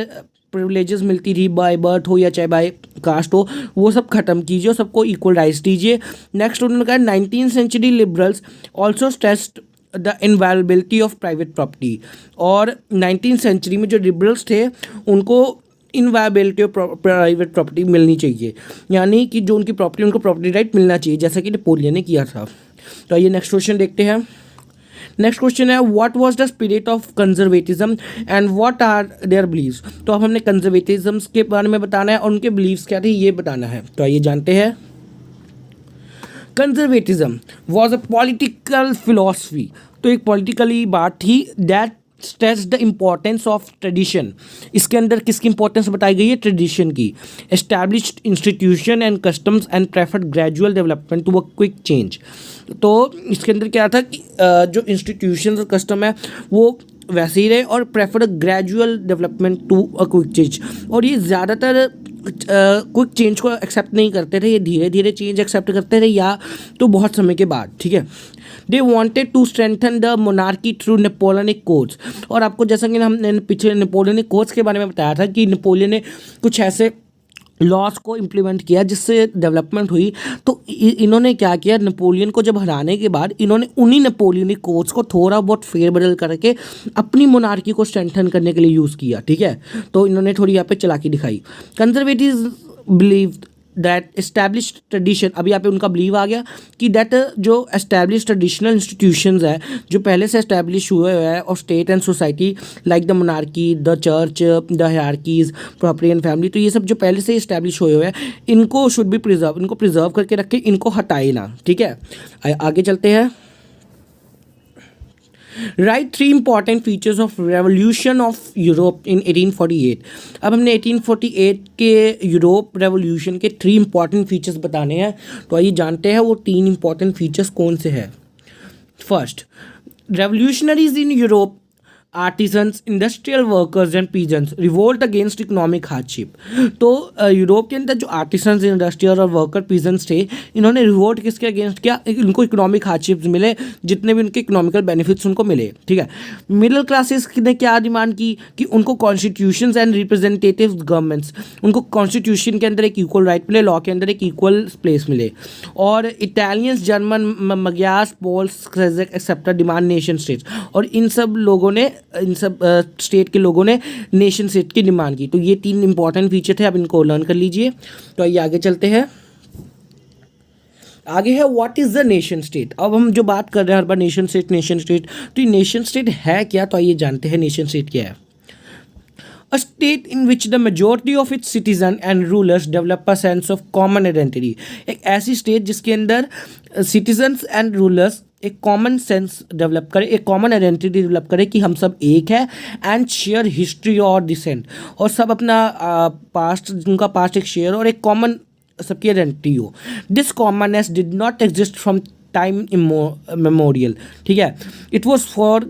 प्रिविलेजेस मिलती थी बाय बर्थ हो या चाहे बाय कास्ट हो, वो सब खत्म कीजिए और सबको इक्वल राइट्स दीजिए। नेक्स्ट उन्होंने कहा 19th century liberals also stressed the inviolability of private property, और 19th सेंचुरी में जो लिबरल्स थे उनको इनवायबिलिटी ऑफ प्राइवेट प्रॉपर्टी मिलनी चाहिए, यानी कि जो उनकी प्रॉपर्टी उनको प्रॉपर्टी राइट मिलना चाहिए, जैसा कि नेपोलियन ने किया था। तो आइए नेक्स्ट क्वेश्चन देखते हैं। नेक्स्ट क्वेश्चन है what was the spirit of conservatism and what are their beliefs. तो अब हमने कंजर्वेटिज्म के बारे में बताना है और उनके बिलीव्स क्या थे ये बताना है। तो आइए जानते हैं। Conservatism was a political philosophy, तो एक पॉलिटिकली बात थी that stress the importance of tradition. इसके अंदर किसकी इंपॉर्टेंस बताई गई है, ट्रेडिशन की। Established institution and customs and preferred gradual development to a quick change. तो इसके अंदर क्या था कि जो इंस्टीट्यूशन और कस्टम है वो वैसे ही रहे और prefer gradual development to a quick change. और ये ज़्यादातर क्विक चेंज को एक्सेप्ट नहीं करते थे, ये धीरे धीरे चेंज एक्सेप्ट करते थे या तो बहुत समय के बाद, ठीक है। They wanted to strengthen the monarchy through Napoleonic codes. और आपको जैसा कि हमने पिछले नेपोलियनिक कोड्स के बारे में बताया था कि नेपोलियन ने कुछ ऐसे लॉस को इम्प्लीमेंट किया जिससे डेवलपमेंट हुई। तो इन्होंने क्या किया, नेपोलियन को जब हराने के बाद इन्होंने उन्हीं नेपोलियनिक कोड्स को थोड़ा बहुत फेरबदल करके अपनी मोनार्की को स्ट्रेंथन करने के लिए यूज़ किया, ठीक है। तो इन्होंने थोड़ी यहाँ पे चालाकी दिखाई। Conservative believe that established tradition, अभी यहाँ पे उनका बिलीव आ गया कि दैट जो एस्टैब्लिश ट्रेडिशनल इंस्टीट्यूशंस है जो पहले से एस्टैब्लिश हुए हुए हैं और state and society like the monarchy, the church, the hierarchies, property and family, तो ये सब जो पहले से इस्टेब्लिश हुए हुए हैं इनको शुड बी प्रिजर्व, इनको प्रिजर्व करके रखें, इनको हटाए ना, ठीक है। आगे चलते हैं। Right 3 important features of revolution of Europe in 1848। अब हमने 1848 के यूरोप रेवोल्यूशन के 3 इंपॉर्टेंट फीचर्स बताने हैं। तो आइए जानते हैं वो 3 इंपॉर्टेंट फीचर्स कौन से हैं। First, revolutionaries in Europe, artisans, industrial workers and peasants revolt against economic hardship. तो यूरोप के अंदर जो आर्टिजन्स, इंडस्ट्रियल और वर्कर, पीजेंट्स थे, इन्होंने रिवोल्ट किसके अगेंस्ट किया, इनको इकोनॉमिक हार्डशिप्स मिले, जितने भी उनके इकोनॉमिकल बेनिफिट्स उनको मिले, ठीक है। मिडिल क्लासेस ने क्या डिमांड की कि उनको कॉन्स्टिट्यूशंस एंड रिप्रेजेंटेटिव गवर्नमेंट्स, उनको कॉन्स्टिट्यूशन के अंदर एक इक्वल राइट मिले, लॉ के अंदर एक इक्वल प्लेस मिले। और Italians, German, Magyars, Poles, except demand nation states, और इन सब लोगों ने, इन सब स्टेट के लोगों ने नेशन स्टेट की डिमांड की। तो ये 3 इंपॉर्टेंट फीचर थे, अब इनको लर्न कर लीजिए। तो आइए आगे चलते हैं। आगे है what is the nation state. अब हम जो बात कर रहे हैं हर बार नेशन स्टेट, तो ये नेशन स्टेट है क्या, तो आइए जानते हैं नेशन स्टेट क्या है। A state in which the majority of its citizens and rulers develop a sense of common identity। एक ऐसी स्टेट जिसके अंदर सिटीजन्स एंड रूलर्स एक कॉमन सेंस डेवलप करे, एक कॉमन आइडेंटिटी डेवलप करे कि हम सब एक है, एंड शेयर हिस्ट्री और डिसेंट, और सब अपना पास्ट, उनका पास्ट एक शेयर और एक कॉमन सबकी आइडेंटिटी हो। This commonness did not exist from time memorial, ठीक है। It was for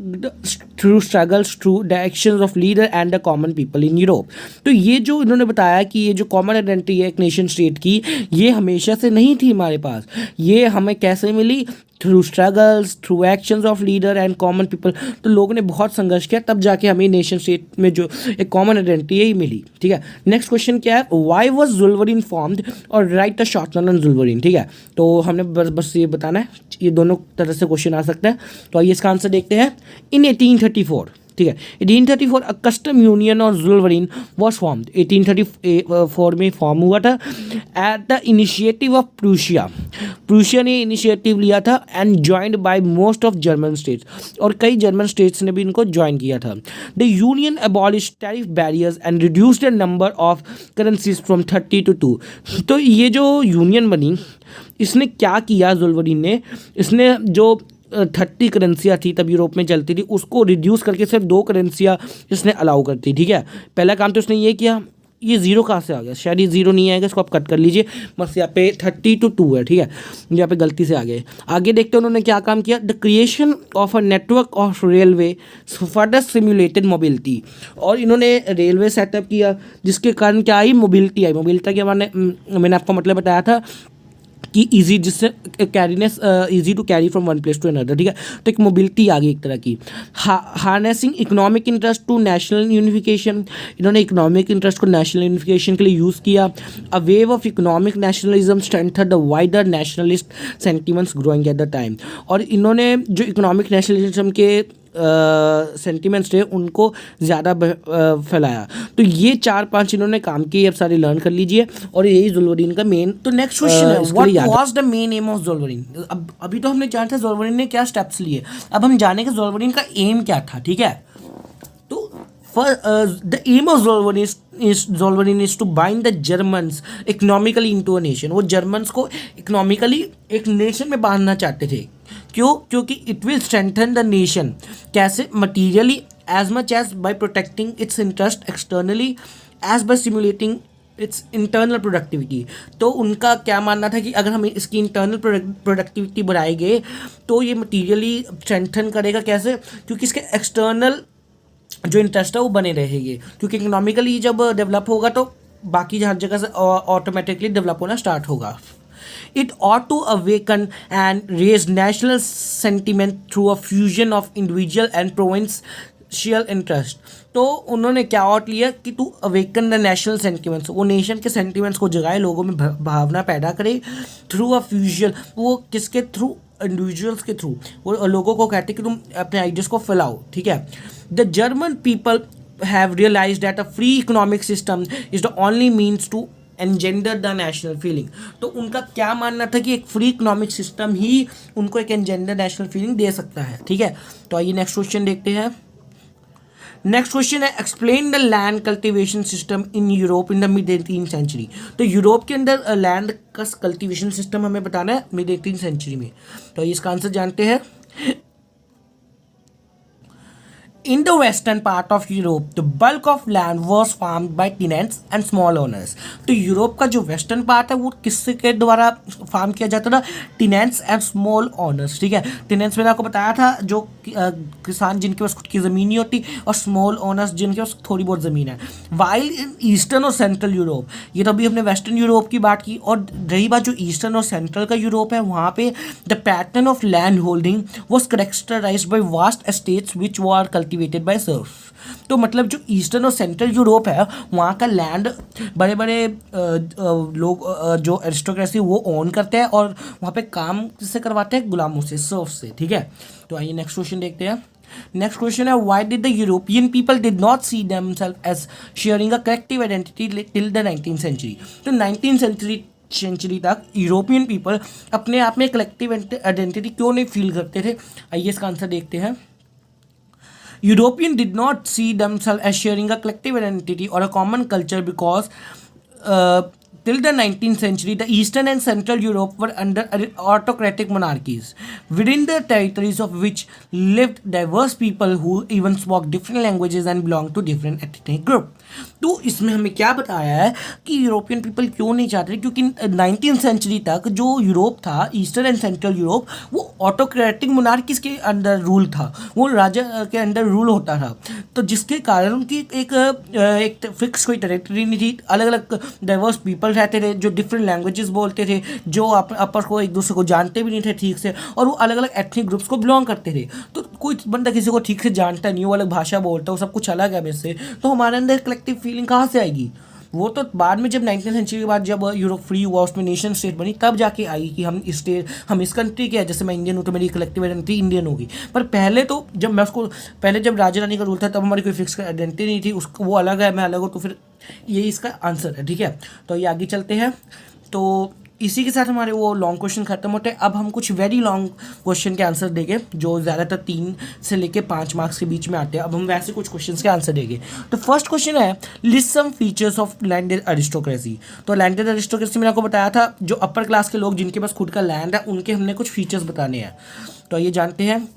through struggles through the actions of leader and the common people in Europe. तो ये जो इन्होंने बताया कि ये जो कॉमन आइडेंटिटी है एक नेशन स्टेट की, ये हमेशा से नहीं थी हमारे पास, ये हमें कैसे मिली, through struggles through actions of leader and common people. तो लोगों ने बहुत संघर्ष किया तब जाके हमें नेशन स्टेट में जो एक कॉमन आइडेंटिटी ही मिली, ठीक है। नेक्स्ट क्वेश्चन क्या है, व्हाई वाज ज़ुल्वरीन फॉर्म्ड, और write the short note on Zollverein, ठीक है। तो हमने बस ये बताना है, ये दोनों तरह से क्वेश्चन आ सकता है। तो आइए इसका आंसर देखते हैं। इन 1834, ठीक है, 1834 अ कस्टम यूनियन और ज़ुल्वरीन वॉज फॉर्म्ड। 1834 में फॉर्म हुआ था at the initiative of Prussia ने इनिशिएटिव लिया था, and joined bye most of German states, और कई जर्मन स्टेट्स ने भी इनको ज्वाइन किया था। The union abolish tariff barriers and reduced the number of currencies from 30 to 2। तो ये जो यूनियन बनी, इसने क्या किया ज़ुल्वरीन ने, इसने जो 30 करेंसियाँ थी तब यूरोप में चलती थी, उसको रिड्यूस करके सिर्फ 2 करेंसियाँ इसने अलाउ करती, ठीक है। पहला काम तो इसने ये किया, ये ज़ीरो कहाँ से आ गया, शायद ये ज़ीरो नहीं आएगा, इसको आप कट कर लीजिए, बस यहाँ पे 30 to 2 है, ठीक है, यहाँ पे गलती से आ गए। आगे देखते हैं उन्होंने क्या काम किया, the creation of a network of railway further simulated mobility, और इन्होंने रेलवे सेटअप किया जिसके कारण क्या आई, मोबिलिटी आई। मोबिलिटी के मैंने आपको मतलब बताया था कि इजी, जिससे कैरीनेस easy to carry from one place to another, ठीक है। तो एक मोबिलिटी आ गई एक तरह की। Harnessing economic interest to national unification, इन्होंने इकोनॉमिक इंटरेस्ट को नेशनल यूनिफिकेशन के लिए यूज़ किया। A wave of economic nationalism strengthen the wider nationalist sentiments growing at the time, और इन्होंने जो इकोनॉमिक नेशनलिज्म के सेंटिमेंट्स थे उनको ज़्यादा फैलाया। तो ये 4-5 इन्होंने काम किए, अब सारे लर्न कर लीजिए, और यही ज़ुल्वरीन का मेन। तो नेक्स्ट क्वेश्चन है, what was the main aim of Zollverein. अब अभी तो हमने जाना था ज़ुल्वरीन ने क्या स्टेप्स लिए, अब हम जानेंगे ज़ुल्वरीन का एम क्या था, ठीक है। तो the aim of Zollverein is to bind the Germans economically into a nation. वो जर्मन्स को इकोनॉमिकली एक नेशन में बांधना चाहते थे। क्यों? क्योंकि it will strengthen the nation, कैसे, materially as much as by protecting its interest externally as by stimulating its internal productivity. तो उनका क्या मानना था कि अगर हम इसकी इंटरनल प्रोडक्टिविटी बढ़ाएंगे तो ये मटीरियली स्ट्रेंथन करेगा, कैसे, क्योंकि इसके एक्सटर्नल जो इंटरेस्ट है वो बने रहेंगे, क्योंकि इकोनॉमिकली जब डेवलप होगा तो बाकी हर जगह से ऑटोमेटिकली डेवलप होना स्टार्ट होगा। It ought to awaken and raise national sentiment through a fusion of individual and provincial interest। तो उन्होंने क्या आउट लिया कि to awaken the national sentiments, वो नेशन के सेंटिमेंट्स को जगाए, लोगों में भावना पैदा करे, थ्रू अ फ्यूजन, वो किसके थ्रू, इंडिविजुअल्स के थ्रू, वो लोगों को कहते कि तुम अपने आइडियाज़ को फैलाओ, ठीक है। The German people have realised that a free economic system is the only means to engender the national feeling. तो उनका क्या मानना था कि एक फ्री इकोनॉमिक सिस्टम ही उनको एक एनजेंडर नेशनल फीलिंग दे सकता है, ठीक है। तो आइए नेक्स्ट क्वेश्चन देखते हैं। नेक्स्ट क्वेश्चन है, explain the land cultivation system in Europe in the mid 18th century. तो यूरोप के अंदर लैंड का कल्टीवेशन सिस्टम हमें बताना है मिड 18th सेंचुरी में। तो आइए इसका आंसर जानते हैं। In the western part of Europe, the bulk of land was farmed by tenants and small owners। तो यूरोप का जो वेस्टर्न पार्ट है वो किसके द्वारा फार्म किया जाता था, टीनेंट्स एंड स्मॉल ओनर्स, ठीक है। टीनेंट्स मैंने आपको बताया था जो किसान जिनके पास खुद की ज़मीन नहीं होती, और स्मॉल ओनर्स जिनके पास थोड़ी बहुत ज़मीन है। वाइल इन ईस्टर्न और सेंट्रल यूरोप, ये तो अभी हमने वेस्टर्न यूरोप की बात की, और रही बात जो ईस्टर्न और सेंट्रल का यूरोप है, वहाँ पे the pattern of land holding was characterised by vast estates which were cultivated by serf. तो मतलब जो ईस्टर्न और सेंट्रल यूरोप है वहाँ का लैंड बड़े बड़े लोग जो एरिस्टोक्रेसी वो ओन करते हैं, और वहाँ पे काम किससे करवाते हैं, गुलामों से, सर्फ से, ठीक है। तो आइए नेक्स्ट क्वेश्चन देखते हैं। नेक्स्ट क्वेश्चन है, why did the European people did not see themself as sharing a collective identity till the 19th century. तो 19th सेंचुरी सेंचुरी तक यूरोपियन पीपल अपने आप में कलेक्टिव आइडेंटिटी क्यों नहीं फील करते थे? आइए इसका आंसर देखते हैं। European did not see themselves as sharing a collective identity or a common culture because till the 19th century, the Eastern and Central Europe were under autocratic monarchies, within the territories of which lived diverse people who even spoke different languages and belonged to different ethnic group. तो इसमें हमें क्या बताया है कि European people क्यों नहीं चाहते थे? क्योंकि 19th सेंचुरी तक जो यूरोप था, ईस्टर्न एंड सेंट्रल यूरोप, वो ऑटोक्रेटिक मोनार्कीज के अंडर रूल था, वो राजा के अंडर रूल होता था। तो जिसके कारण उनकी एक फिक्स कोई टेरिटरी नहीं थी। अलग अलग डाइवर्स पीपल रहते थे जो डिफरेंट लैंग्वेजेस बोलते थे, जो आपस को एक दूसरे को जानते भी नहीं थे ठीक से, और वो अलग अलग एथनिक ग्रुप्स को बिलोंग करते थे। तो कोई बंदा किसी को ठीक से जानता नहीं, वो अलग भाषा बोलता है, वो सब कुछ अलग है वैसे, तो हमारे अंदर कलेक्टिव फीलिंग कहाँ से आएगी? वो तो बाद में जब 19th सेंचुरी के बाद जब यूरोप फ्री हुआ, उसमें नेशन स्टेट बनी, तब जाके आई कि हम इस कंट्री के हैं। जैसे मैं इंडियन हूँ तो मेरी कलेक्टिव आइडेंटिटी इंडियन होगी। पर पहले तो जब राजा रानी का रूल था तब हमारी कोई फिक्स आइडेंटिटी नहीं थी। उसको वो अलग है, मैं अलग हूँ, तो फिर ये इसका आंसर है। ठीक है, तो ये आगे चलते हैं। तो इसी के साथ हमारे वो लॉन्ग क्वेश्चन खत्म होते हैं। अब हम कुछ वेरी लॉन्ग क्वेश्चन के आंसर देंगे जो ज़्यादातर 3 से लेके 5 मार्क्स के बीच में आते हैं। अब हम वैसे कुछ क्वेश्चन के आंसर देंगे। तो फर्स्ट क्वेश्चन है, list some features of landed aristocracy. तो लैंडेड अरिस्टोक्रेसी मैंने आपको बताया था, जो अपर क्लास के लोग जिनके पास खुद का लैंड है, उनके हमने कुछ फीचर्स बताने हैं। तो ये जानते हैं।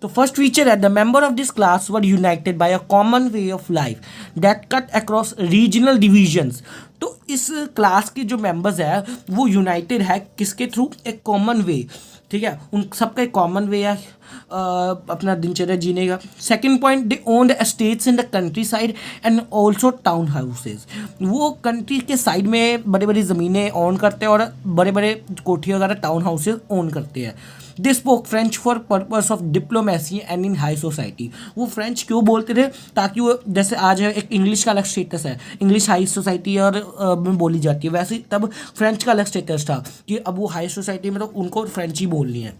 तो फर्स्ट फीचर है, the member of this class were united by a common way of life that cut across regional divisions. तो इस क्लास के जो मेंबर्स है वो यूनाइटेड है किसके थ्रू? एक कॉमन वे। ठीक है, उन सबका एक कॉमन वे है अपना दिनचर्या जीने का। Second point, they owned estates in the country side and also town houses. वो कंट्री के साइड में बड़े बड़ी ज़मीनें ओन करते हैं और बड़े बड़े कोठी वगैरह टाउन हाउसेज ओन करते हैं। They spoke French for purpose of diplomacy and in high society. वो फ्रेंच क्यों बोलते थे? ताकि वो, जैसे आज एक इंग्लिश का अलग स्टेटस है, इंग्लिश हाई सोसाइटी और में बोली जाती है, वैसे तब फ्रेंच का अलग स्टेटस था कि अब वो हाई सोसाइटी में तो उनको फ्रेंच ही बोलनी है।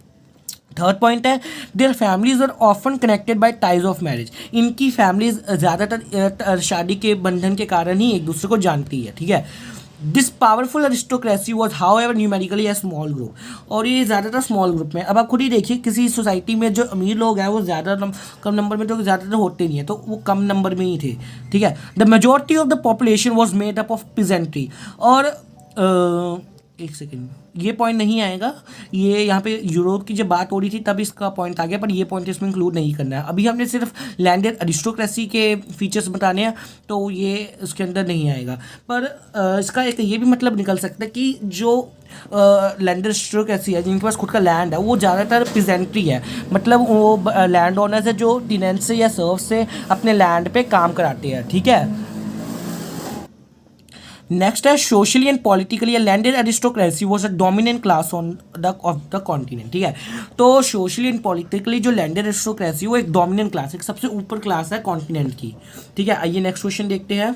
थर्ड पॉइंट है, their families are often connected by ties of marriage. इनकी फैमिलीज ज़्यादातर शादी के बंधन के कारण ही एक दूसरे को जानती है। ठीक है, this powerful aristocracy was how ever numerically A small group. और ये ज़्यादातर स्मॉल ग्रुप में। अब आप खुद ही देखिए, किसी सोसाइटी में जो अमीर लोग हैं वो कम नंबर में तो ज़्यादातर होते नहीं है, तो वो कम नंबर में ही थे। ठीक है, the majority of the population was made up of peasantry. और एक सेकेंड, ये पॉइंट नहीं आएगा, ये यहाँ पे यूरोप की जब बात हो रही थी तब इसका पॉइंट आ गया, पर ये पॉइंट इसमें इंक्लूड नहीं करना है। अभी हमने सिर्फ लैंडेड अरिस्टोक्रेसी के फीचर्स बताने हैं, तो ये उसके अंदर नहीं आएगा। पर इसका एक ये भी मतलब निकल सकता है कि जो लैंडेड अरिस्टोक्रेसी है, जिनके पास खुद का लैंड है, वो ज़्यादातर पिजेंट्री है। मतलब वो लैंड ओनर्स है जो टीनेंट से या सर्व से अपने लैंड पे काम कराते हैं। ठीक है, नेक्स्ट है, socially and politically landed aristocracy was a dominant class of the continent. ठीक है, तो सोशली एंड पॉलिटिकली जो लैंडेड अरिस्टोक्रेसी वो एक डोमिनेंट क्लास, एक सबसे ऊपर क्लास है कॉन्टिनेंट की। ठीक है, आइए नेक्स्ट क्वेश्चन देखते हैं।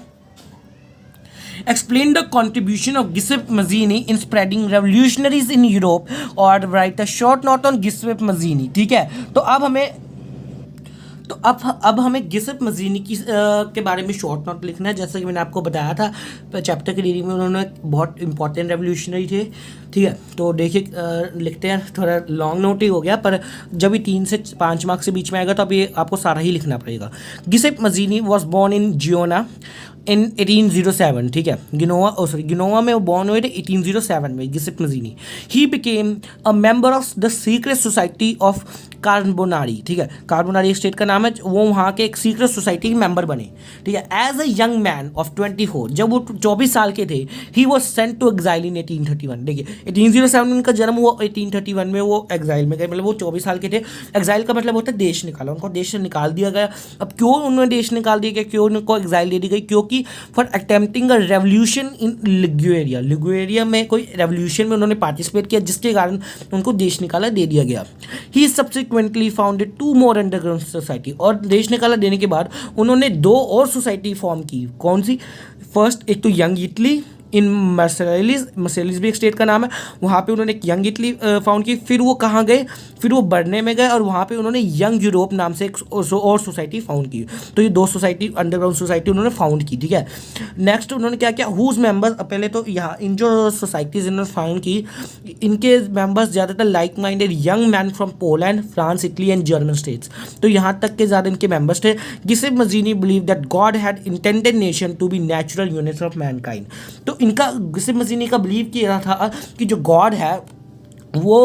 Explain the contribution of Giuseppe Mazzini in spreading revolutionaries in Europe or write a short note on Giuseppe Mazzini। ठीक है, तो अब हमें गिसेप मजीनी की के बारे में शॉर्ट नोट लिखना है। जैसा कि मैंने आपको बताया था चैप्टर की रीडिंग में, उन्होंने बहुत इंपॉर्टेंट रेवोल्यूशनरी थे। ठीक है, तो देखिए लिखते हैं, थोड़ा लॉन्ग नोट ही हो गया, पर जब भी 3 से 5 मार्क्स के बीच में आएगा तो अब ये आपको सारा ही लिखना पड़ेगा। गिसेप मजीनी वॉज बॉर्न इन जियोना इन 1807। ठीक है, गिनोवा में वो बॉर्न हुए थे 1807 में Giuseppe Mazzini. He became a member of the secret society of Carbonari. ठीक है, कार्बोनारी एक स्टेट का नाम है, वो वहाँ के एक सीक्रेट सोसाइटी के मेंबर बने। ठीक है, as a young man of 24, जब वो 24 साल के थे, he was sent to exile in 1831। देखिए 1807 में उनका जन्म हुआ, 1831 में वो एग्जाइल में गए, मतलब वो 24 साल के थे। एग्जाइल का मतलब होता है देश निकाला, उनको देश से निकाल दिया गया। अब क्यों उन्होंने देश निकाल दिया गया, क्यों उनको एग्जाइल दे दी गई? क्योंकि for attempting a revolution in Liguria, Liguria में कोई रेवोल्यूशन में उन्होंने पार्टिसिपेट किया, जिसके कारण उनको देश निकाला दे दिया गया। He subsequently founded 2 more underground society. और देश निकाला देने के बाद उन्होंने 2 और सोसाइटी फॉर्म की। कौन सी? फर्स्ट, एक तो यंग इटली इन मार्सेलिस भी एक स्टेट का नाम है, वहाँ पे उन्होंने एक यंग इटली फाउंड की। फिर वो कहाँ गए, फिर वो बर्ने में गए और वहाँ पे उन्होंने यंग यूरोप नाम से एक और सोसाइटी फाउंड की। तो ये 2 सोसाइटी, अंडरग्राउंड सोसाइटी उन्होंने फाउंड की, ठीक है। नेक्स्ट उन्होंने क्या किया, हुज मेंबर्स, पहले तो यहाँ इन जो सोसाइटीज इन्होंने फाउंड की, इनके मेंबर्स ज़्यादातर like minded young man from Poland, France, Italy and German states. तो यहाँ तक के ज़्यादा इनके मेंबर्स थे। Giuseppe Mazzini believe that God had intended nation to be natural units of mankind. तो इनका गिसेप मजीनी का बिलीव किया था कि जो गॉड है वो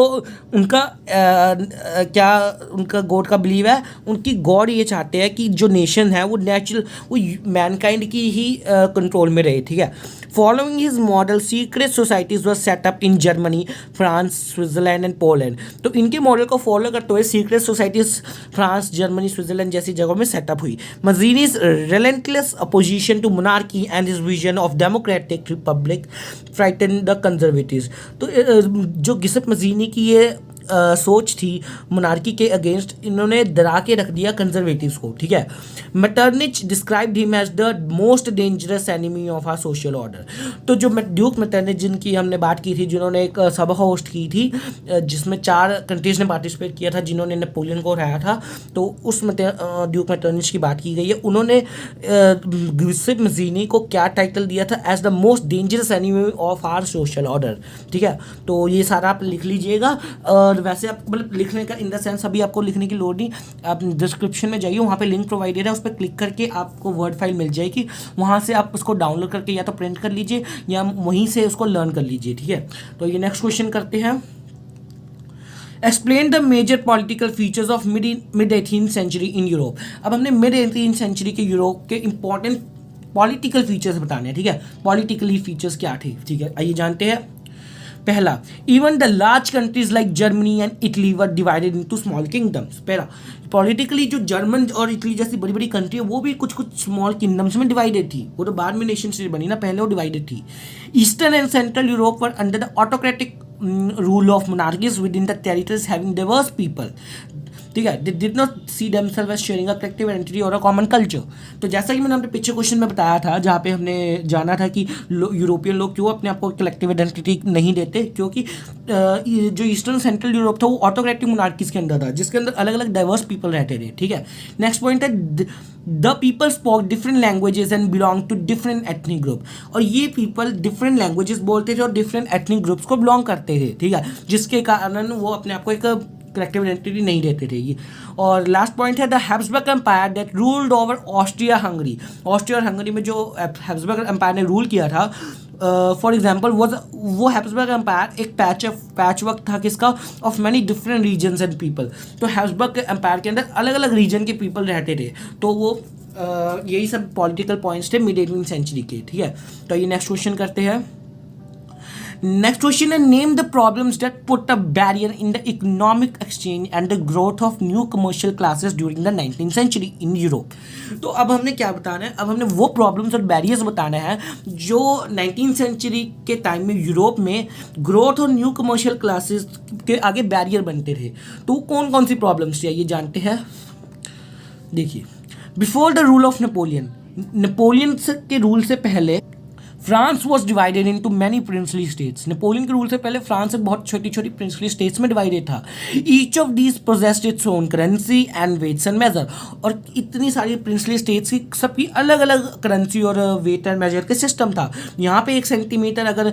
उनका क्या उनका गॉड का बिलीव है, उनकी गॉड ये चाहते हैं कि जो नेशन है वो नेचुरल, वो मैनकाइंड की ही कंट्रोल में रहे, ठीक है। Following his model secret societies were set up in Germany, France, Switzerland and Poland. तो इनके मॉडल को फॉलो करते हुए secret societies France, Germany, Switzerland जैसी जगहों में सेटअप हुई। Mazzini's relentless opposition to monarchy and his vision of democratic republic frighten the conservatives. तो जो गिसेप मजीनी की ये सोच थी मोनार्की के अगेंस्ट, इन्होंने डरा के रख दिया कंजर्वेटिव्स को, ठीक है। Metternich described him as the most dangerous enemy of our social order. तो जो ड्यूक मेटरनिच जिनकी हमने बात की थी, जिन्होंने एक सभा होस्ट की थी जिसमें 4 कंट्रीज ने पार्टिसिपेट किया था, जिन्होंने नेपोलियन को हराया था, तो उस ड्यूक मेटरनिच की बात की गई है। उन्होंने गिसेप मजीनी को क्या टाइटल दिया था, as the most dangerous enemy of our social order, ठीक है। तो ये सारा आप लिख लीजिएगा। और वैसे आप मतलब लिखने का इन द सेंस अभी आपको लिखने की लोड नहीं, आप डिस्क्रिप्शन में जाइए, वहाँ पे लिंक प्रोवाइडेड है, उस पर क्लिक करके आपको वर्ड फाइल मिल जाएगी, वहाँ से आप उसको डाउनलोड करके या तो प्रिंट कर लीजिए या वहीं से उसको लर्न कर लीजिए, ठीक है। तो ये नेक्स्ट क्वेश्चन करते हैं। Explain the major political features of mid 18th century in Europe. अब हमने मिड 18th सेंचुरी के यूरोप के इंपॉर्टेंट पॉलिटिकल फीचर्स बताने हैं, ठीक है। पॉलिटिकली फीचर्स क्या थे, ठीक है, आइए जानते हैं। पहला, even the large countries like Germany and Italy were divided into small kingdoms. पहला, पॉलिटिकली जो जर्मन और इटली जैसी बड़ी बड़ी कंट्री है वो भी कुछ कुछ स्मॉल किंगडम्स में डिवाइडेड थी। वो तो बाद में नेशन स्टेट बनी ना, पहले वो डिवाइडेड थी। Eastern and central Europe were under the autocratic rule of monarchies within the territories having diverse people, ठीक है। They did not see themselves as sharing a collective identity और a common culture. तो जैसा कि मैंने अपने पिछले question में बताया था, जहाँ पे हमने जाना था कि यूरोपियन लोग क्यों अपने आप को कलेक्टिव आइडेंटिटी नहीं देते, क्योंकि जो ईस्टर्न सेंट्रल यूरोप था वो ऑटोक्रेटिक मोनार्कीज के अंदर था, जिसके अंदर अलग अलग डाइवर्स पीपल रहते थे, ठीक है। नेक्स्ट पॉइंट है, the people spoke different languages and belong to different ethnic group. और ये पीपल डिफरेंट लैंग्वेजेस बोलते थे और डिफरेंट एथनिक ग्रुप्स को बिलोंग करते थे, ठीक है, जिसके कारण वो अपने आप को एक कलेक्टिव आइडेंटिटी नहीं देते थे ये। और लास्ट पॉइंट है, the Habsburg empire that ruled over Austria Hungary. Austria और हंगरी में जो हैब्सबर्ग एम्पायर ने रूल किया था, फॉर एग्जाम्पल वो हैब्सबर्ग एम्पायर एक पैच वर्क था किसका, of many different regions and people. तो हैब्सबर्ग एम्पायर के अंदर अलग अलग रीजन के पीपल रहते थे। तो वो यही सब पॉलिटिकल पॉइंट्स थे मिड 18th सेंचुरी के, ठीक है। तो ये नेक्स्ट क्वेश्चन करते हैं। नेक्स्ट क्वेश्चन है, name the problems that put a barrier in the economic exchange and the growth of new commercial classes during the 19th century in Europe. तो अब हमने क्या बताना है, अब हमने वो प्रॉब्लम्स और बैरियर्स बताना है जो 19th सेंचुरी के टाइम में यूरोप में ग्रोथ और न्यू कमर्शियल क्लासेस के आगे बैरियर बनते थे। तो कौन कौन सी प्रॉब्लम्स थी ये जानते हैं। देखिए, before the rule of Napoleon के रूल से पहले France was divided into many princely states. Napoleon के रूल से पहले फ्रांस एक बहुत छोटी छोटी प्रिंसली स्टेट्स में डिवाइडेड था। Each of these possessed its own currency and weights and measure. और इतनी सारी प्रिंसली स्टेट्स की सबकी अलग अलग करेंसी और वेट एंड मेजर के सिस्टम था। यहाँ पे 1 सेंटीमीटर अगर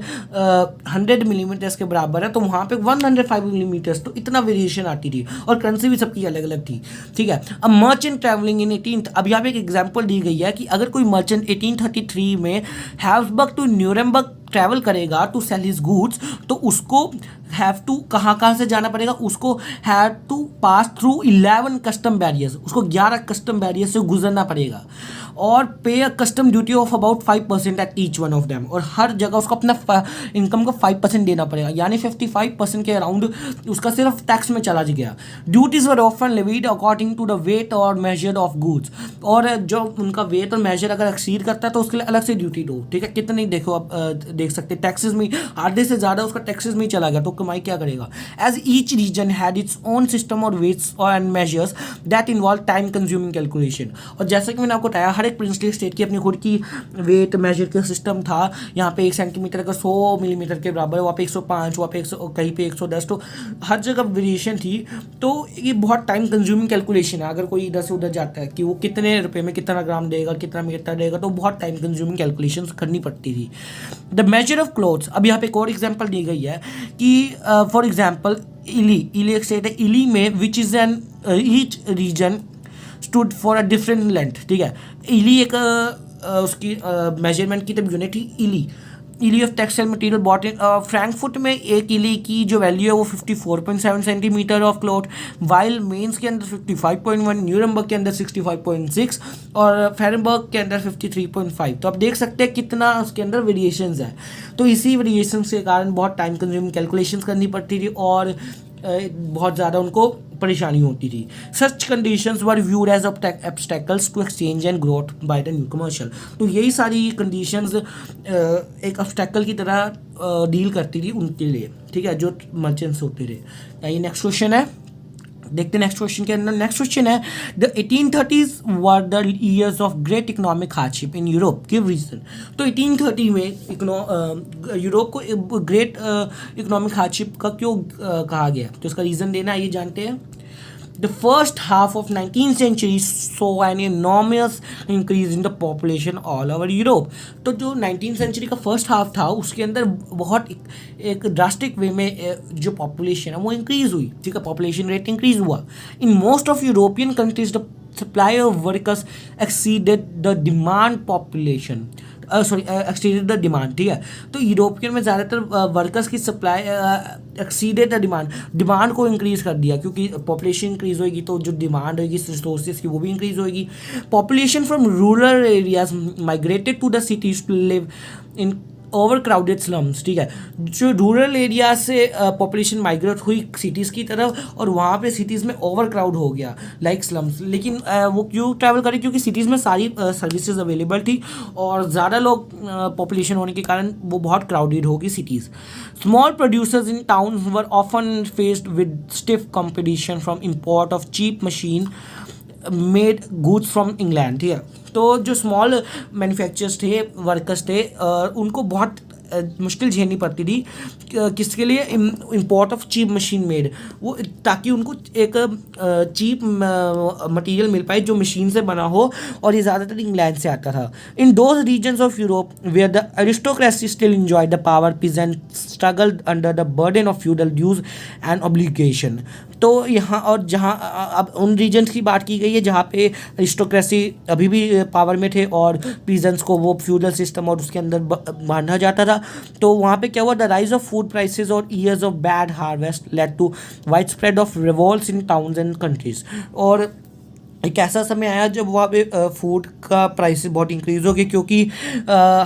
100 मिलीमीटर्स के बराबर है तो वहाँ पे 105 मिलीमीटर्स, तो इतना वेरिएशन आती थी। और करेंसी भी सबकी अलग अलग थी, ठीक है। अब मर्चेंट ट्रैवलिंग इन 18th, अब यहाँ पे एक एग्जाम्पल दी गई है कि अगर कोई मर्चेंट 1833 में हैव्सबर्ग टू न्यूरेमबर्ग ट्रैवल करेगा टू सेल हिज गुड्स, तो उसको हैव टू कहाँ से जाना पड़ेगा, उसको have to pass through 11 custom barriers, उसको 11 कस्टम बैरियर से गुजरना पड़ेगा और pay a custom duty of about 5% at each one of them. और हर जगह उसको अपना इनकम का 5% देना पड़ेगा, यानी 55% के अराउंड उसका सिर्फ टैक्स में चला गया। Duties were often levied according to the weight और मेजर ऑफ गुड्स। और जो उनका वेट और मेजर अगर एक्सीड करता है तो उसके लिए अलग से ड्यूटी दो, ठीक है। कितनी देखो अब देख सकते हैं टैक्सेस में आधे से ज़्यादा उसका टैक्सेस में ही चला गया, तो कमाई क्या करेगा। As each region had its own system और weights and measures that involve time consuming calculation. और जैसा कि मैंने आपको बताया हर एक प्रिंसली स्टेट की अपनी खुद की वेट मेजर का सिस्टम था। यहाँ पे 1 सेंटीमीटर का 100 मिलीमीटर के बराबर, वहाँ पे 105, वहाँ पे 100, कहीं पे 110, तो हर जगह वेरिएशन थी। तो ये बहुत टाइम कंज्यूमिंग कैलकुलेशन है। अगर कोई इधर से उधर जाता है कि वो कितने रुपए में कितना ग्राम देगा, कितना मीटर देगा, तो बहुत टाइम कंज्यूमिंग कैलकुलेशन करनी पड़ती थी। द मेजर ऑफ क्लोथ्स, अब यहाँ पे एक और एग्जाम्पल दी गई है कि फॉर एग्जाम्पल इली एक स्टेट है, इली में which is an each reason stood for a different length, ठीक है। इली एक उसकी मेजरमेंट की तब यूनिट थी elle of textile material bought in Frankfurt में एक इली की जो वैल्यू है वो 54.7 centimetre of cloth, while Mainz के अंदर 55.1, न्यूरमबर्ग के अंदर 65.6 और फेरनबर्ग के अंदर 53.5। तो आप देख सकते हैं कितना उसके अंदर वेरिएशंस है। तो इसी वेरिएशंस के कारण बहुत टाइम कंज्यूमिंग कैलकुलेशंस करनी पड़ती थी और बहुत ज़्यादा उनको परेशानी होती थी। Such conditions were viewed as obstacles to exchange and growth by the new commercial. तो यही सारी कंडीशंस एक ऑब्स्टेकल की तरह डील करती थी उनके लिए, ठीक है, जो मर्चेंट्स होते थे। ये नेक्स्ट क्वेश्चन है, देखते हैं नेक्स्ट क्वेश्चन के अंदर। नेक्स्ट क्वेश्चन है the 1830s were the years of great economic hardship in Europe, give reason. तो 1830 में यूरोप को ग्रेट इकोनॉमिक हार्डशिप का क्यों कहा गया, तो इसका रीज़न देना है, ये जानते हैं। The first half of 19th century saw an enormous increase in the population all over Europe। तो जो 19th century का फर्स्ट हाफ था उसके अंदर बहुत एक ड्रास्टिक वे में जो पॉपुलेशन है वो इंक्रीज हुई, ठीक है, पॉपुलेशन रेट इंक्रीज हुआ। In most of European countries the supply of workers exceeded the demand population, exceeded the demand, ठीक है। तो यूरोपियन में ज़्यादातर वर्कर्स की सप्लाई एक्सीडेड द डिमांड को इंक्रीज़ कर दिया, क्योंकि पॉपुलेशन इंक्रीज़ होगी तो जो डिमांड होगी रिसोर्सेज की वो भी इंक्रीज़ होगी। Population from rural areas migrated to the cities to live in over crowded slums, ठीक है। जो रूरल एरिया से पॉपुलेशन माइग्रेट हुई सिटीज़ की तरफ और वहाँ पे सिटीज़ में ओवर क्राउड हो गया लाइक स्लम्स। लेकिन वो क्यों ट्रैवल करें, क्योंकि सिटीज़ में सारी सर्विसेज अवेलेबल थी और ज़्यादा लोग पॉपुलेशन होने के कारण वो बहुत क्राउडेड होगी cities. Small producers in town were often faced with stiff competition from import of cheap machine made goods from England, ठीक है। तो जो स्मॉल मैन्युफैक्चरर्स थे, वर्कर्स थे, उनको बहुत मुश्किल झेलनी पड़ती थी किसके लिए, import of cheap machine made, वो ताकि उनको एक चीप मटेरियल मिल पाए जो मशीन से बना हो, और ये ज़्यादातर इंग्लैंड से आता था। In those regions of Europe where the aristocracy still enjoy the power, peasant struggle under the burden of feudal dues and obligation. तो यहाँ और जहाँ अब उन रीजन्स की बात की गई है जहाँ पे एरिस्टोक्रेसी अभी भी पावर में थे और पीजेंट्स को वो फ्यूडल सिस्टम और उसके अंदर बांधा जाता था। तो वहाँ पे क्या हुआ, the rise of food prices और years of bad harvest led to wide spread of revolts in towns and countries. और एक ऐसा समय आया जब वहाँ पे फूड का प्राइस बहुत इंक्रीज हो गया, क्योंकि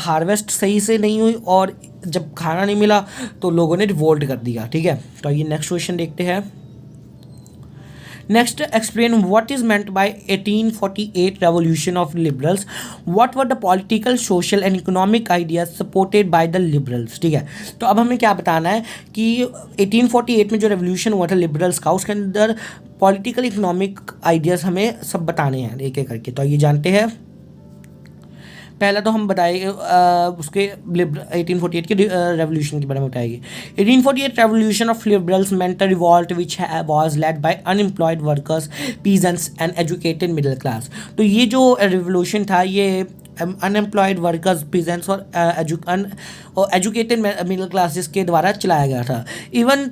हार्वेस्ट सही से नहीं हुई और जब खाना नहीं मिला तो लोगों ने रिवोल्ट कर दिया, ठीक है। तो ये नेक्स्ट क्वेश्चन देखते हैं। Next, explain what is meant by 1848 revolution of liberals. What were the political, social and economic ideas supported by the liberals, ठीक है। तो अब हमें क्या बताना है कि 1848 में जो रेवोल्यूशन हुआ था लिबरल्स का, उसके अंदर पॉलिटिकल इकोनॉमिक आइडियाज़ हमें सब बताने हैं एक एक करके। तो ये जानते हैं। पहला तो हम बताएंगे उसके 1848 के रेवोल्यूशन के बारे में बताएंगे। 1848 revolution of liberals meant a revolt which was led by unemployed workers, peasants and educated middle class. तो ये जो रेवोल्यूशन था ये अनएम्प्लॉयड वर्कर्स, पीजेंट्स और एजुकेटेड मिडिल क्लासेस के द्वारा चलाया गया था। Even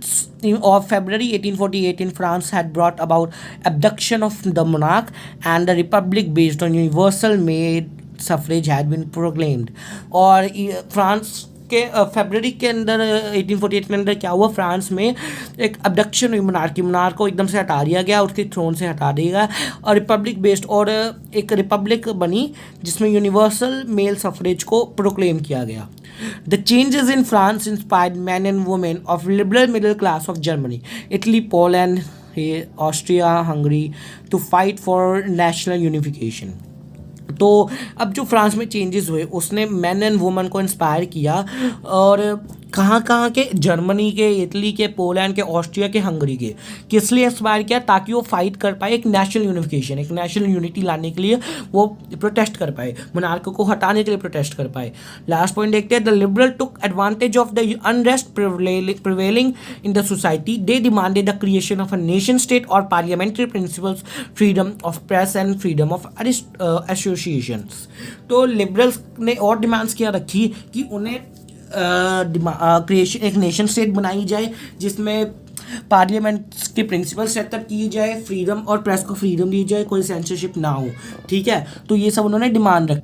of February 1848 in France had brought about abduction of the monarch and the republic based on universal made suffrage had been proclaimed. और फ्रांस के फरवरी के अंदर 1848 के अंदर क्या हुआ, फ्रांस में एक अबडक्शन हुई मोनार्क को एकदम से हटा दिया गया, उसके थ्रोन से हटा दिया गया और रिपब्लिक बेस्ड और एक रिपब्लिक बनी जिसमें यूनिवर्सल मेल सफरेज को प्रोक्लेम किया गया। The changes in France inspired man and women of liberal middle class of Germany, Italy, Poland, Austria, Hungary to fight for national unification. तो अब जो फ्रांस में चेंजेस हुए उसने मैन एंड वुमेन को इंस्पायर किया, और कहाँ कहाँ के, जर्मनी के, इटली के, पोलैंड के, ऑस्ट्रिया के, हंगरी के, किस लिए इंस्पायर किया, ताकि वो फाइट कर पाए एक नेशनल यूनिफिकेशन, एक नेशनल यूनिटी लाने के लिए वो प्रोटेस्ट कर पाए, मोनार्क को हटाने के लिए प्रोटेस्ट कर पाए। लास्ट पॉइंट देखते हैं, the liberal took advantage of the unrest prevailing in the society, they demanded the creation of a nation state और parliamentary principles, freedom of press and freedom of associations. तो liberals ने और demands क्या रखी कि उन्हें क्रिएशन एक nation state बनाई जाए जिसमें पार्लियामेंट के प्रिंसिपल सेटअप किए जाए, फ्रीडम और प्रेस को फ्रीडम दी जाए, कोई सेंसरशिप ना हो, ठीक है। तो ये सब उन्होंने डिमांड रखी।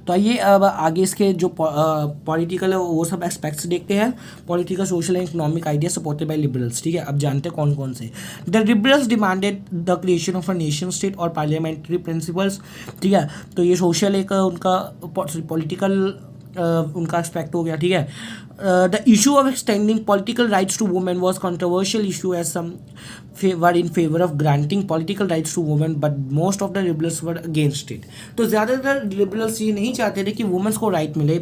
तो आइए अब आगे इसके जो पॉलिटिकल है वो सब एस्पेक्ट्स देखते हैं। Political, social and economic idea supported by liberals, ठीक है। अब जानते हैं कौन कौन से। The liberals demanded the creation of a nation state और पार्लियामेंट्री प्रिंसिपल्स, ठीक है। तो ये सोशल एक उनका पॉलिटिकल उनका एस्पेक्ट हो गया, ठीक है। The issue of extending political rights to women was controversial issue as some were in favour of granting political rights to women but most of the liberals were against it. तो ज़्यादातर liberals ये नहीं चाहते थे कि women's को right मिले,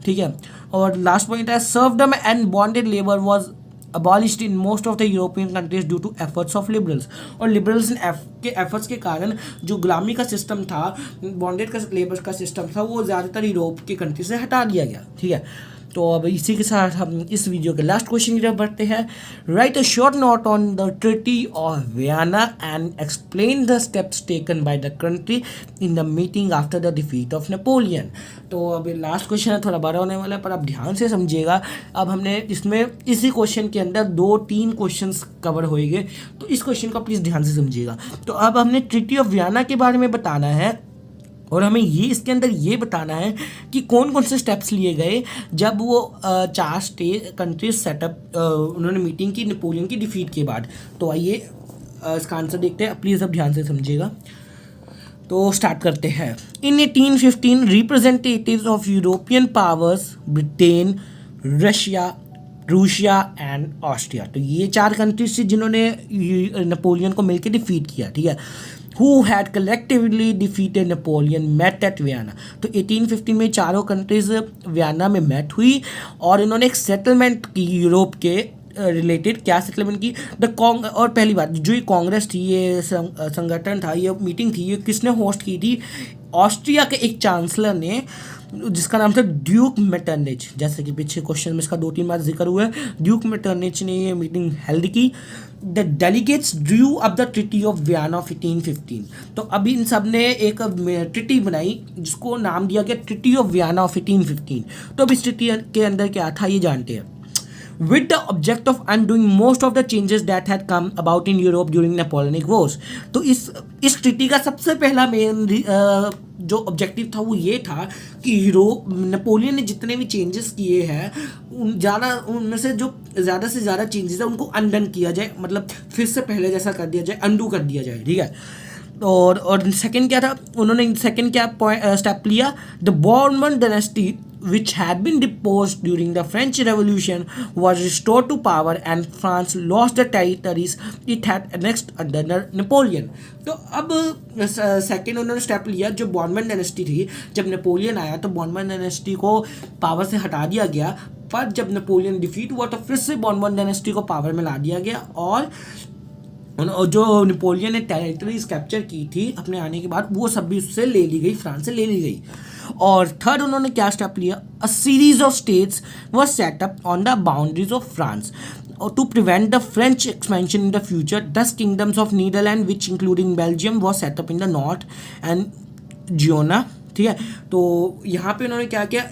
ठीक है। और लास्ट पॉइंट है, serfdom and bonded labour was abolished in most of the European countries due to efforts of liberals। और liberals के एफर्ट्स के कारण जो गुलामी का सिस्टम था, बॉन्डेड का लेबर का सिस्टम था, वो ज़्यादातर यूरोप की कंट्री से हटा दिया गया, ठीक है। तो अब इसी के साथ हम इस वीडियो के लास्ट क्वेश्चन की तरफ बढ़ते हैं। Write a short note on the treaty of Vienna and explain the steps taken by the country in the meeting after the defeat of Napoleon. तो अब लास्ट क्वेश्चन है, थोड़ा बड़ा होने वाला है, पर आप ध्यान से समझिएगा। अब हमने इसमें इसी क्वेश्चन के अंदर 2-3 क्वेश्चंस कवर होएंगे, तो इस क्वेश्चन को प्लीज़ ध्यान से समझिएगा। तो अब हमने ट्रीटी ऑफ वियना के बारे में बताना है, और हमें ये इसके अंदर ये बताना है कि कौन कौन से स्टेप्स लिए गए जब वो 4 कंट्रीज सेटअप उन्होंने मीटिंग की नेपोलियन की डिफीट के बाद। तो आइए इसका आंसर देखते हैं, प्लीज़ अब ध्यान से समझिएगा। तो स्टार्ट करते हैं। इन 1815 representatives of European powers, Britain, Russia, Russia and Austria, तो ये 4 कंट्रीज थी जिन्होंने नेपोलियन को मिलकर डिफीट किया, ठीक है। Who had collectively defeated Napoleon met at Vienna। तो 1815 में चारों कंट्रीज वियना में मेट हुई और इन्होंने एक सेटलमेंट की यूरोप के रिलेटेड। क्या सेटलमेंट की? और पहली बात, जो ये कांग्रेस थी, ये संगठन था, ये मीटिंग थी, ये किसने होस्ट की थी? ऑस्ट्रिया के एक चांसलर ने, जिसका नाम था ड्यूक मेटरनिच। जैसे कि पीछे क्वेश्चन में इसका 2-3 बार जिक्र हुआ है, ड्यूक मेटरनिच ने ये मीटिंग हेल्ड की। The delegates Drew up the treaty of Vienna of 1815। तो अभी इन सब ने एक ट्रीटी बनाई जिसको नाम दिया गया ट्रीटी ऑफ वियना ऑफ 1815। तो अब इस ट्रीटी के अंदर क्या था ये जानते हैं। with the object of undoing most of the changes that had come about in Europe during Napoleonic Wars। तो इस ट्रीटी का सबसे पहला मेन जो ऑब्जेक्टिव था वो ये था कि नेपोलियन ने जितने भी चेंजेस किए हैं उनमें से जो ज़्यादा से ज़्यादा चेंजेस है उनको अनडन किया जाए, मतलब फिर से पहले जैसा कर दिया जाए, अनडू कर दिया जाए, ठीक है। और सेकंड क्या था, उन्होंने सेकंड क्या स्टेप लिया, the Bourbon dynasty which had been deposed during the French Revolution was restored to power and France lost the territories it had annexed under Napoleon। तो अब सेकेंड उन्होंने स्टेप लिया, जो बॉर्बन डायनेस्टी थी, जब Napoleon आया तो बॉर्बन डायनेस्टी को पावर से हटा दिया गया, पर जब नेपोलियन डिफीट हुआ तो फिर से बॉर्बन डायनेस्टी को पावर में ला दिया गया, और जो नेपोलियन ने टेरिटरीज कैप्चर की थी अपने आने के बाद वो सब भी उससे ले ली गई, फ्रांस से ले ली गई। और थर्ड उन्होंने क्या स्टेप लिया, अ series of states were set up on the boundaries of France to prevent the French expansion in the future। Thus kingdoms of Netherlands which including Belgium was set up in the north and Genoa, ठीक है। तो यहाँ पे उन्होंने क्या किया,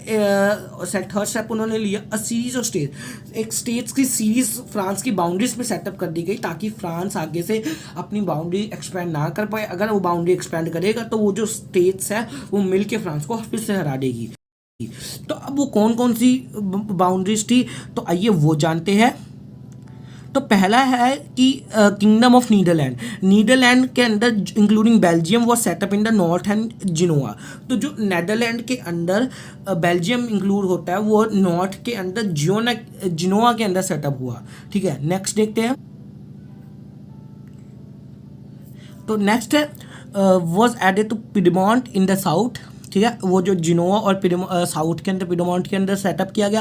third step उन्होंने लिया, अ सीरीज ऑफ स्टेट, एक स्टेट्स की सीरीज फ्रांस की बाउंड्रीज पे सेटअप कर दी गई ताकि फ्रांस आगे से अपनी बाउंड्री एक्सपेंड ना कर पाए। अगर वो बाउंड्री एक्सपेंड करेगा तो वो जो स्टेट्स है वो मिल के फ्रांस को फिर से हरा देगी। तो अब वो कौन कौन सी बाउंड्रीज थी, तो आइए वो जानते हैं। तो पहला है कि किंगडम ऑफ नीदरलैंड के अंदर इंक्लूडिंग बेल्जियम वो set up in the north and Genoa. तो जो नेदरलैंड के अंदर बेल्जियम इंक्लूड होता है वो नॉर्थ के अंदर जिनोआ के अंदर सेटअप हुआ, ठीक है। नेक्स्ट देखते हैं। तो नेक्स्ट है was added to Piedmont in the south, ठीक है, वो जो जिनोवा और साउथ के अंदर पिडमॉन्ट के अंदर सेटअप किया गया।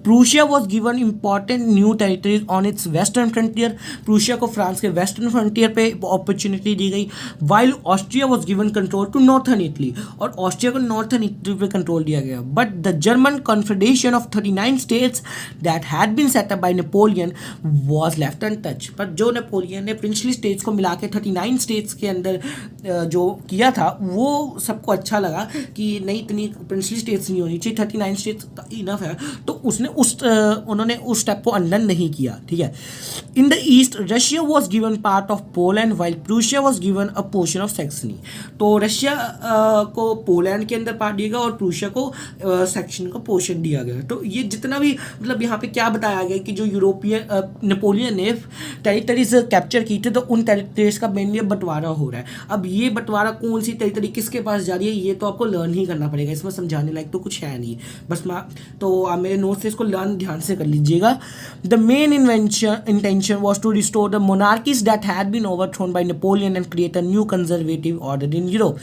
Prussia was given important new territories on its western frontier, Prussia को फ्रांस के वेस्टर्न फ्रंटियर पे अपॉर्चुनिटी दी गई। While Austria was given control to northern Italy, और ऑस्ट्रिया को नॉर्थर्न इटली पे कंट्रोल दिया गया। But the German confederation of 39 states that had been set up by Napoleon was left untouch, पर जो नेपोलियन ने प्रिंसली स्टेट्स को मिला के 39 स्टेट्स के अंदर जो किया था वो सबको अच्छा लगा कि नहीं, इतनी प्रिंसली स्टेट्स नहीं होनी चाहिए, 39 स्टेट्स इनफ है, तो उसने उन्होंने उस स्टेप को अंडर नहीं किया, ठीक है। In the east Russia was given part of Poland while Prussia was given a portion of Saxony, तो रशिया को पोलैंड के अंदर पार्ट दिया गया और प्रूशिया को सेक्शन का पोर्शन दिया गया। तो ये जितना भी मतलब यहाँ पे क्या बताया गया कि जो यूरोपियन नेपोलियन ने टेरिटरीज कैप्चर की थी, तो उन टेरिटरीज का मेनली बंटवारा हो रहा है। अब ये बंटवारा कौन सी टेरिटरी किसके पास जा रही है, ये तो आपको लर्न ही करना पड़ेगा, इसमें समझाने लायक तो कुछ है नहीं, बस तो आप मेरे नोट्स से इसको लर्न ध्यान से कर लीजिएगा। The main intention was to restore the monarchies that had been overthrown by Napoleon and create a new conservative order in Europe.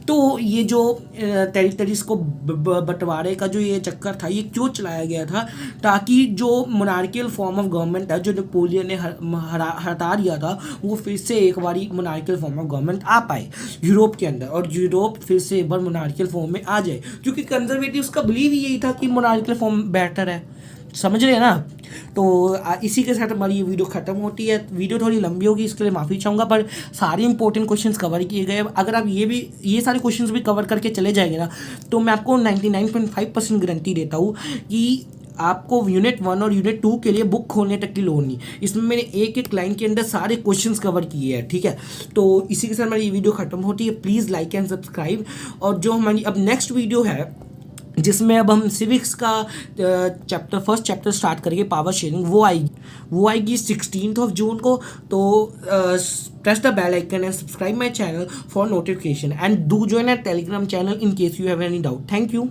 तो ये जो टेरिटरीज को बंटवारे का जो ये चक्कर था, ये क्यों चलाया गया था, ताकि जो मोनार्कियल फॉर्म ऑफ गवर्नमेंट है जो नेपोलियन ने हटा दिया था, वो फिर से एक बारी मोनार्कियल फॉर्म ऑफ गवर्नमेंट आ पाए यूरोप के अंदर, और यूरोप फिर से एक बार मोनार्कियल फॉर्म में आ जाए, क्योंकि कंजर्वेटिव्स का बिलीव ही यही था कि मोनार्कियल फॉर्म बेटर है, समझ रहे हैं ना। तो इसी के साथ हमारी ये वीडियो ख़त्म होती है। वीडियो थोड़ी लंबी होगी, इसके लिए माफ़ी चाहूँगा, पर सारे इंपॉर्टेंट क्वेश्चंस कवर किए गए। अगर आप ये सारे क्वेश्चंस भी कवर करके चले जाएंगे ना, तो मैं आपको 99.5% गारंटी देता हूँ कि आपको यूनिट 1 और यूनिट 2 के लिए बुक खोलने तक की लोड नहीं। इसमें मैंने एक एक लाइन के अंदर सारे क्वेश्चंस कवर किए हैं, ठीक है। तो इसी के साथ हमारी ये वीडियो ख़त्म होती है। Please like and subscribe. और जो हमारी अब नेक्स्ट वीडियो है, जिसमें अब हम सिविक्स का फर्स्ट चैप्टर स्टार्ट करेंगे, पावर शेयरिंग, वो आएगी 16 जून को। तो press the bell icon and subscribe my channel for notification and do join our Telegram channel in case you have any doubt. Thank you.